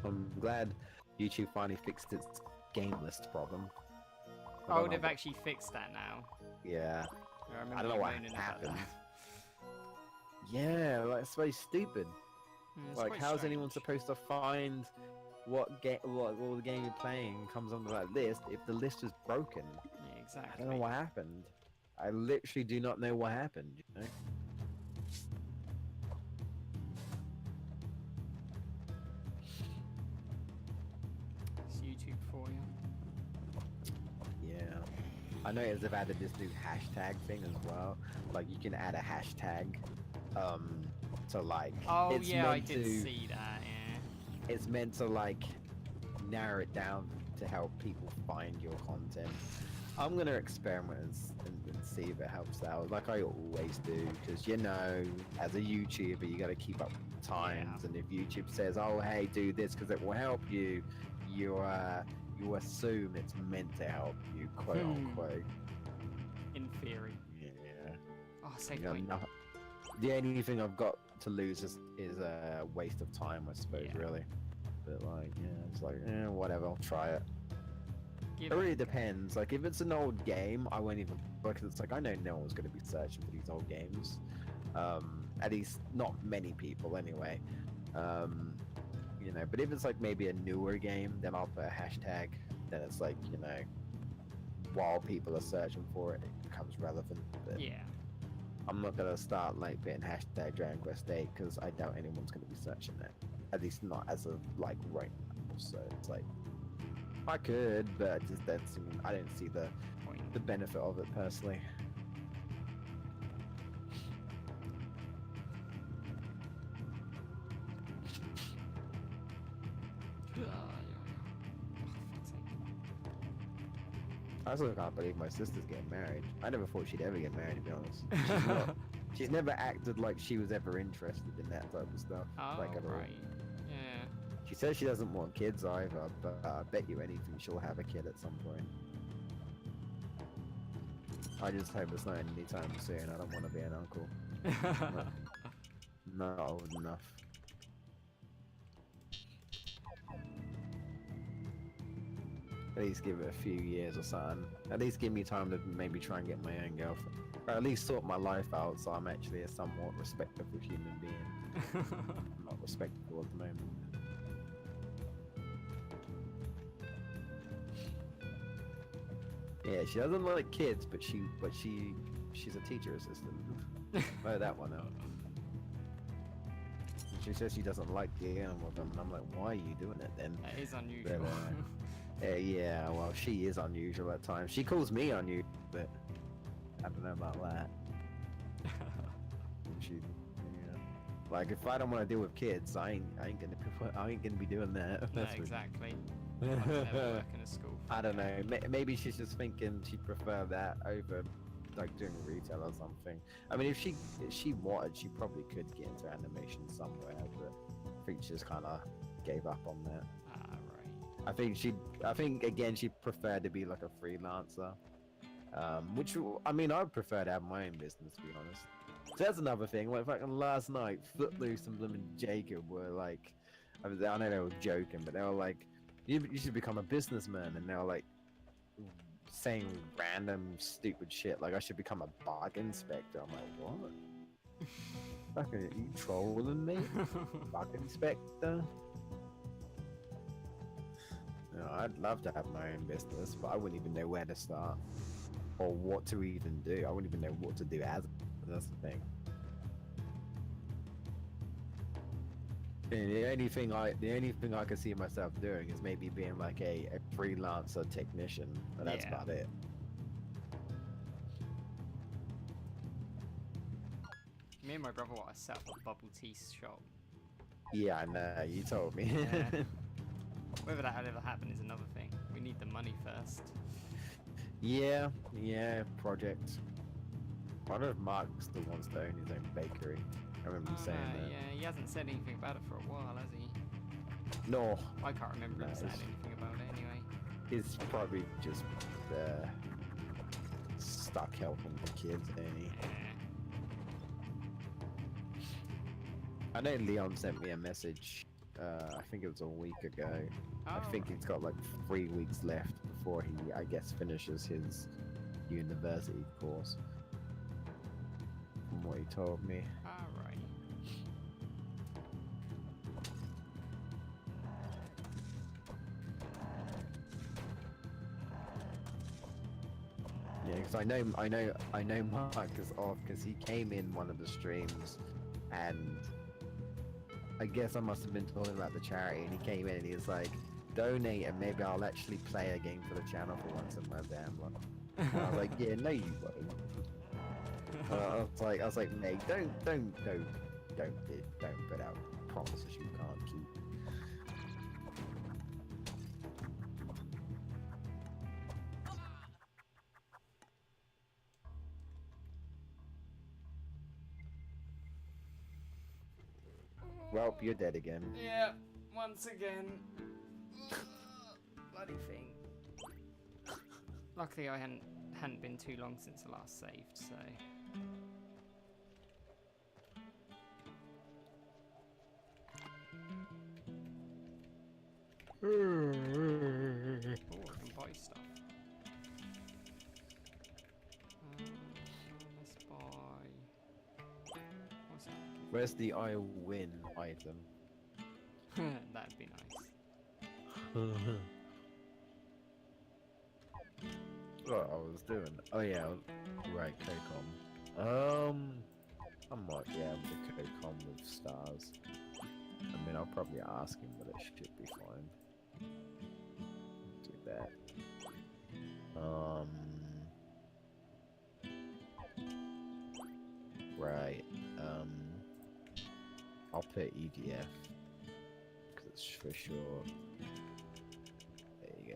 I'm glad YouTube finally fixed its game list problem. Oh, they've actually fixed that now. Yeah. I remember I don't know you what moaning about happened. that. Yeah, like it's very stupid. It's Like, quite how's anyone strange. supposed to find what all the game you're playing comes under that list if the list is broken? Yeah, I exactly. don't know what happened. I literally do not know what happened. You know? It's YouTube for you. Yeah. I noticed they've added this new hashtag thing as well. Like you can add a hashtag to like Oh it's yeah, I meant did to, see that. Yeah. it's meant to like narrow it down to help people find your content. I'm gonna experiment and see if it helps out, like I always do, because as a YouTuber, you gotta keep up with times, and if YouTube says, "Oh, hey, do this because it will help you," you assume it's meant to help you, quote unquote. In theory. Yeah. Oh, save You know, point. the only thing I've got to lose is a waste of time, I suppose, Yeah. really. But like, yeah, it's like, whatever, I'll try it. Give It really it a go. depends. Like, if it's an old game, I won't even, because it's like I know no one's going to be searching for these old games. At least not many people, anyway. But if it's like maybe a newer game, then I'll put a hashtag. Then it's like, while people are searching for it, it becomes relevant. But Yeah. I'm not gonna start like putting hashtag Dragon Quest 8 because I doubt anyone's gonna be searching that. At least not as of like right now. So it's like, I could, but I just I don't see Point. the benefit of it personally. I still can't believe my sister's getting married. I never thought she'd ever get married, to be honest. She's not. She's never acted like she was ever interested in that type of stuff. Oh, Like at all. right. Yeah. She says she doesn't want kids either, but I bet you anything she'll have a kid at some point. I just hope it's not anytime soon. I don't want to be an uncle. Not old enough. At least give it a few years or something. At least give me time to maybe try and get my own girlfriend. Or at least sort my life out so I'm actually a somewhat respectable human being. I'm not respectable at the moment. Yeah, she doesn't like kids, but she's a teacher assistant. Oh, that one out. She says she doesn't like dealing with them, and I'm like, why are you doing it then? That is unusual. Yeah, well, she is unusual at times. She calls me unusual, but I don't know about that. Like if I don't want to deal with kids, I ain't gonna be doing that. Yeah, exactly. I'd never work in a school. I don't know. Maybe she's just thinking she'd prefer that over like doing retail or something. I mean, if she wanted, she probably could get into animation somewhere, but I think she just kind of gave up on that. Ah, right. I think again she'd prefer to be like a freelancer. Which I mean, I'd prefer to have my own business, to be honest. So that's another thing. Like fucking last night, Footloose and Bloom and Jacob were like, I know they were joking, but they were like, you should become a businessman, and they were like saying random stupid shit, like I should become a bug inspector. I'm like, what? Fucking, are you trolling me? Bug inspector? No, I'd love to have my own business, but I wouldn't even know where to start or what to even do. I wouldn't even know what to do as. That's the thing. And the only thing I can see myself doing is maybe being like a freelancer technician, but that's about it. Me and my brother want to set up a bubble tea shop. Yeah, I know. You told me. Yeah. Whether that ever happen is another thing. We need the money first. Yeah, project. I wonder if Mark still wants to own his own bakery. I remember him saying that. Yeah, he hasn't said anything about it for a while, has he? No. I can't remember him saying anything about it anyway. He's probably just stuck helping the kids, ain't he? Yeah. I know Leon sent me a message, I think it was a week ago. Oh, I think he's got like 3 weeks left before he, I guess, finishes his university course. From what he told me. Alright. Yeah, because I know Mark is off because he came in one of the streams, and I guess I must have been talking about the charity, and he came in and he was like, donate and maybe I'll actually play a game for the channel for once in my damn life. And I was like, yeah, no you won't. I was like, mate, don't put out promises you can't keep. Well, you're dead again. Yeah, once again. Bloody thing. Luckily I hadn't been too long since I last saved, so... Oh, I can buy stuff. Let's buy... What's that? Where's the I win item? That'd be nice. What I was doing? Oh yeah, right, COCOM. I might be able to COCOM with stars. I mean, I'll probably ask him, but it should be fine. that. Um. Right. I'll put EDF because it's for sure. There you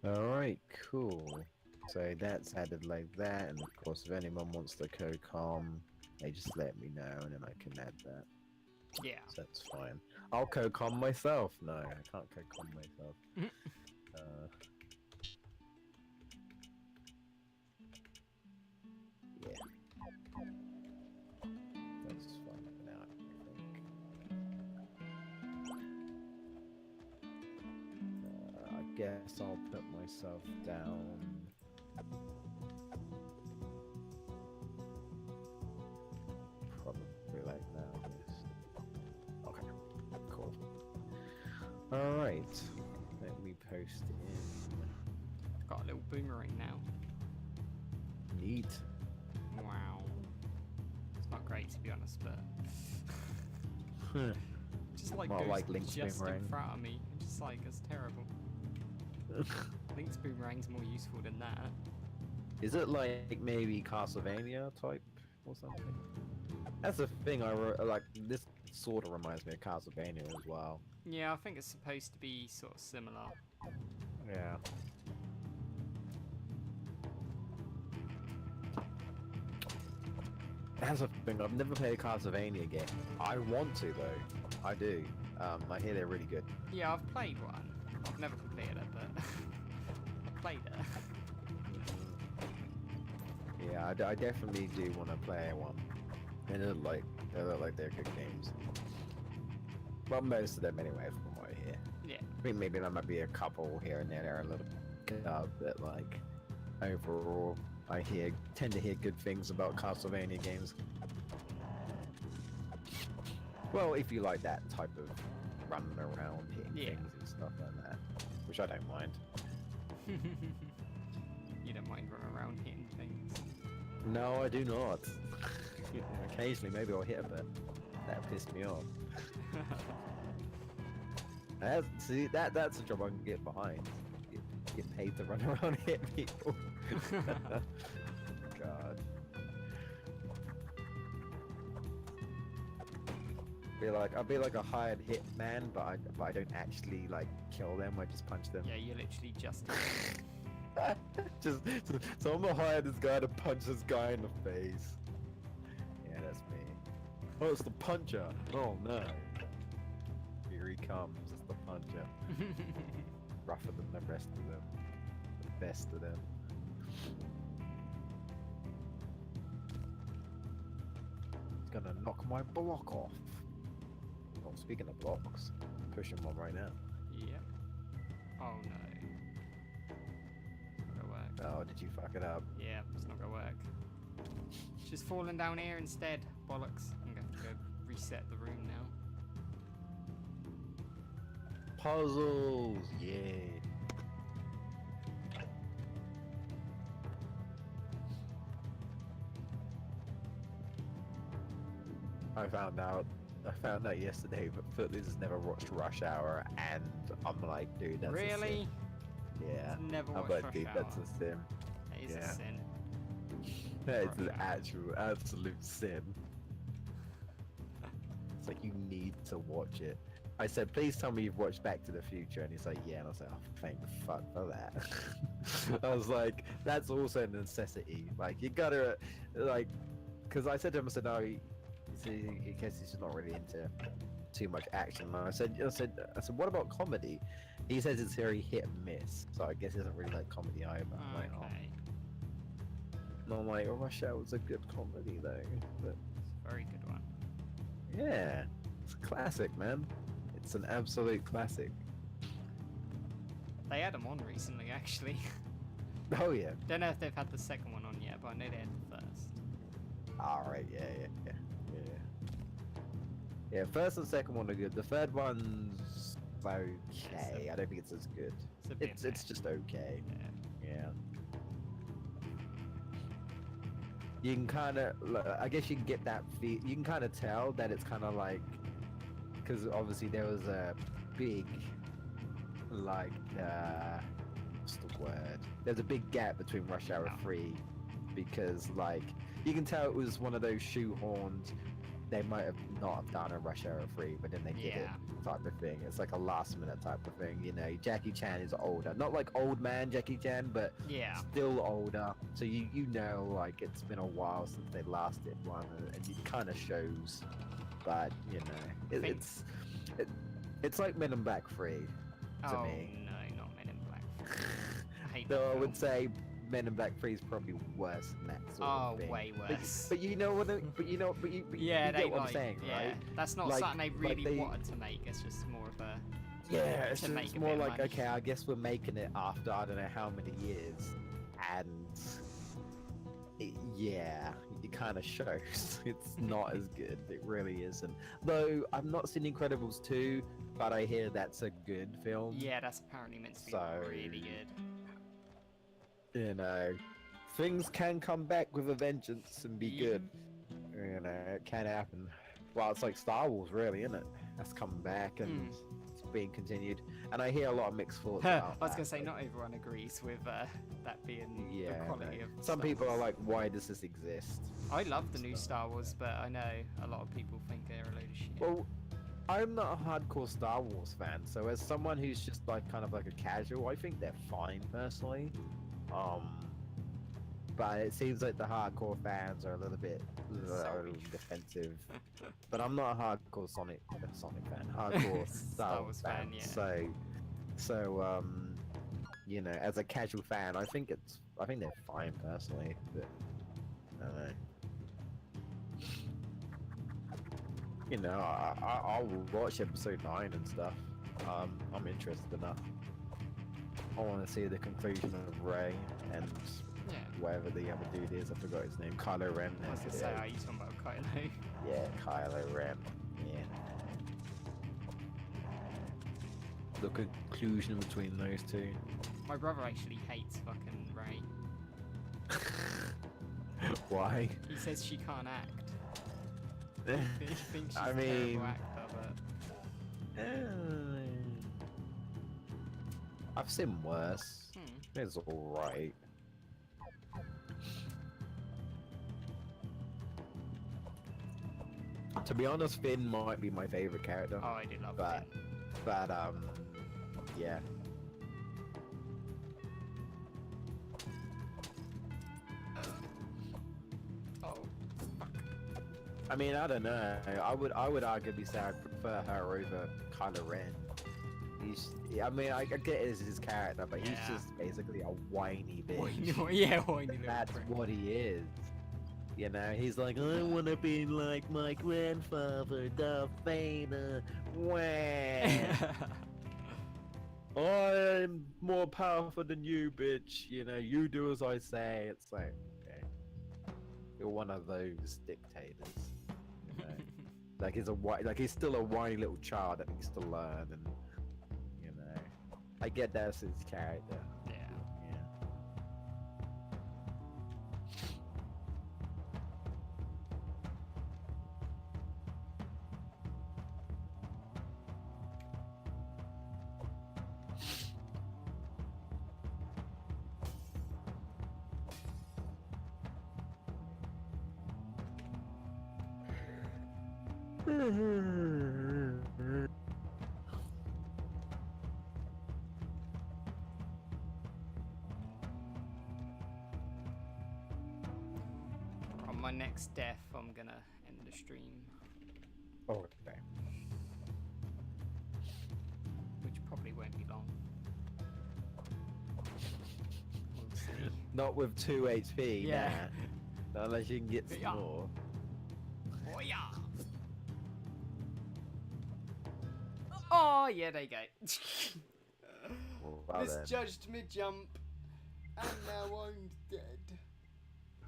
go. Alright, cool. So that's added like that, and of course if anyone wants the co-com, they just let me know and then I can add that. Yeah. So that's fine. I'll co-com myself. No, I can't co-com myself. Yeah. That's fine for now, I think. I guess I'll put myself down. Probably like that, I guess. Okay, cool. Alright, let me post in. Got a little boomerang now. Neat. Wow. It's not great to be honest, but just like Not goes like Link's just boomerang. in front of me. It's just like it's terrible. Link's boomerang's more useful than that. Is it like maybe Castlevania type or something? That's the thing like. This sort of reminds me of Castlevania as well. Yeah, I think it's supposed to be sort of similar. Yeah. That's the thing. I've never played a Castlevania game. I want to though. I do. I hear they're really good. Yeah, I've played one. I've never completed it, but I played it. Yeah, I definitely do want to play one. And they look like they're good games. Well, most of them anyway, from what I hear. Yeah. I think maybe there might be a couple here and there that are a little but like overall, I tend to hear good things about Castlevania games. Well, if you like that type of running around hitting things and stuff like that, which I don't mind. You don't mind running around hitting things? No, I do not. Occasionally, maybe I'll hit a bit. That pissed me off. See, that's a job I can get behind. Get paid to run around and hit people. God. I'll be like a hired hitman, but I don't actually like kill them. I just punch them. Yeah, you literally just. So I'm gonna hire this guy to punch this guy in the face. Yeah, that's me. Oh, it's the puncher. Oh no. Here he comes. It's the puncher. Rougher than the rest of them. The best of them. He's gonna knock my block off. Oh, speaking of blocks, I'm pushing one right now. Yep. Oh no. Not gonna work. Oh, did you fuck it up? Yeah, it's not gonna work. Just falling down here instead. Bollocks. I'm gonna have to go reset the room now. Puzzles! Yeah. I found out yesterday, but Footloose has never watched Rush Hour, and I'm like, dude, that's a Really? sin. Yeah. Never I'm watched like, Rush dude, Hour. that's a sin. That is Yeah. a sin. That is Rush an Hour. actual, absolute sin. It's like, you need to watch it. I said, please tell me you've watched Back to the Future, and he's like, yeah, and I was like, oh, thank fuck for that. I was like, that's also a necessity. Like, you gotta, like, because I said to him, I said, no, he guess he's just not really into too much action. And I said, what about comedy? He says it's very hit and miss, so I guess he doesn't really like comedy either. I'm like, oh. Okay. And I'm like, oh, Rush Hour was a good comedy though. But It's a very good one. yeah, it's a classic, man. It's an absolute classic. They had them on recently, actually. Oh yeah. Don't know if they've had the second one on yet, but I know they had the first. All right, yeah. Yeah, first and second one are good. The third one's okay. I don't think it's as good. It's a bit It's just okay. Yeah. Yeah. you can kind of, I guess you can get that you can kind of tell that it's kind of like, because obviously there was a big, like, what's the word? There's a big gap between Rush Hour 3, because like you can tell it was one of those shoehorned. They might have not have done a Rush Hour 3, but then they did it type of thing. It's like a last minute type of thing, you know. Jackie Chan is older, not like old man Jackie Chan, but still older. So you know, like it's been a while since they last did one, and it kind of shows. But you know, it's like Men in Black 3 to me. No, not Men in Black 3. I hate So that I film. would say Men in Black 3 is probably worse than that sort of thing. Way worse. But you know what? But you yeah, get they what like, I'm saying, yeah. right? That's not Like- something they like really they- wanted to make. It's just more of a Yeah, to make it's a more bit of like, money. okay, I guess we're making it after I don't know how many years, and it kind of shows. It's not as good. It really isn't. Though I've not seen Incredibles 2, but I hear that's a good film. yeah. That's apparently meant to be So- really good. You know, things can come back with a vengeance and be Yeah. good. You know, it can happen. Well, it's like Star Wars, really, isn't it? That's coming back and it's being continued. And I hear a lot of mixed thoughts I about was that, gonna say like, not everyone agrees with that being yeah, the quality no. of. Some Star people are Wars. like, why does this exist? I love the new Star Wars, but I know a lot of people think they're a load of shit. Well, I'm not a hardcore Star Wars fan, so as someone who's just like kind of like a casual, I think they're fine personally. But it seems like the hardcore fans are a little bit Sorry. defensive. But I'm not a hardcore Sonic fan, hardcore Star Wars fan. yeah. So you know, as a casual fan, I think they're fine personally, but I don't know. You know, I'll watch episode 9 and stuff. I'm interested enough. I want to see the conclusion of Rey and Yeah. whatever the other dude is. I forgot his name. Kylo Ren. I was gonna say, are you talking about Kylo? Yeah, Kylo Ren. Yeah. The conclusion between those two. My brother actually hates fucking Rey. Why? He says she can't act. He thinks she's I a mean, terrible actor, but I've seen worse. hmm. It's alright. To be honest, Finn might be my favorite character. Oh, I do love But- Finn. But yeah. Oh, I mean, I don't know. I would arguably say I prefer her over Kylo Ren. I mean, I get it as his character, but he's Yeah. just basically a whiny bitch. whiny little That's prick. what he is. You know, he's like, I want to be like my grandfather, Darth Vader. Wah. I'm more powerful than you, bitch. You know, you do as I say. It's like, okay, you're one of those dictators. You know? Like he's still a whiny little child that needs to learn, and you know, I get that's his character. Yeah. Yeah. On my next death, I'm gonna end the stream, Oh, okay. which probably won't be long. We'll see. Not with 2 HP, Yeah. nah. Not unless you can get some Yeah. more. Oh yeah. Oh yeah, there you go. Well, then. Misjudged me jump, and now I'm dead.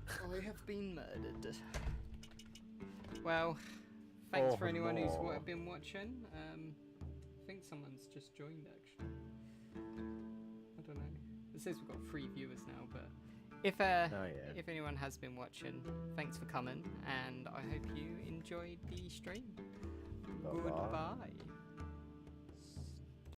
I have been murdered. Well, thanks Oh, for anyone who's no. been watching. I think someone's just joined actually. I don't know. It says we've got 3 viewers now, but If Oh yeah. if anyone has been watching, thanks for coming, and I hope you enjoyed the stream. Bye-bye. Goodbye.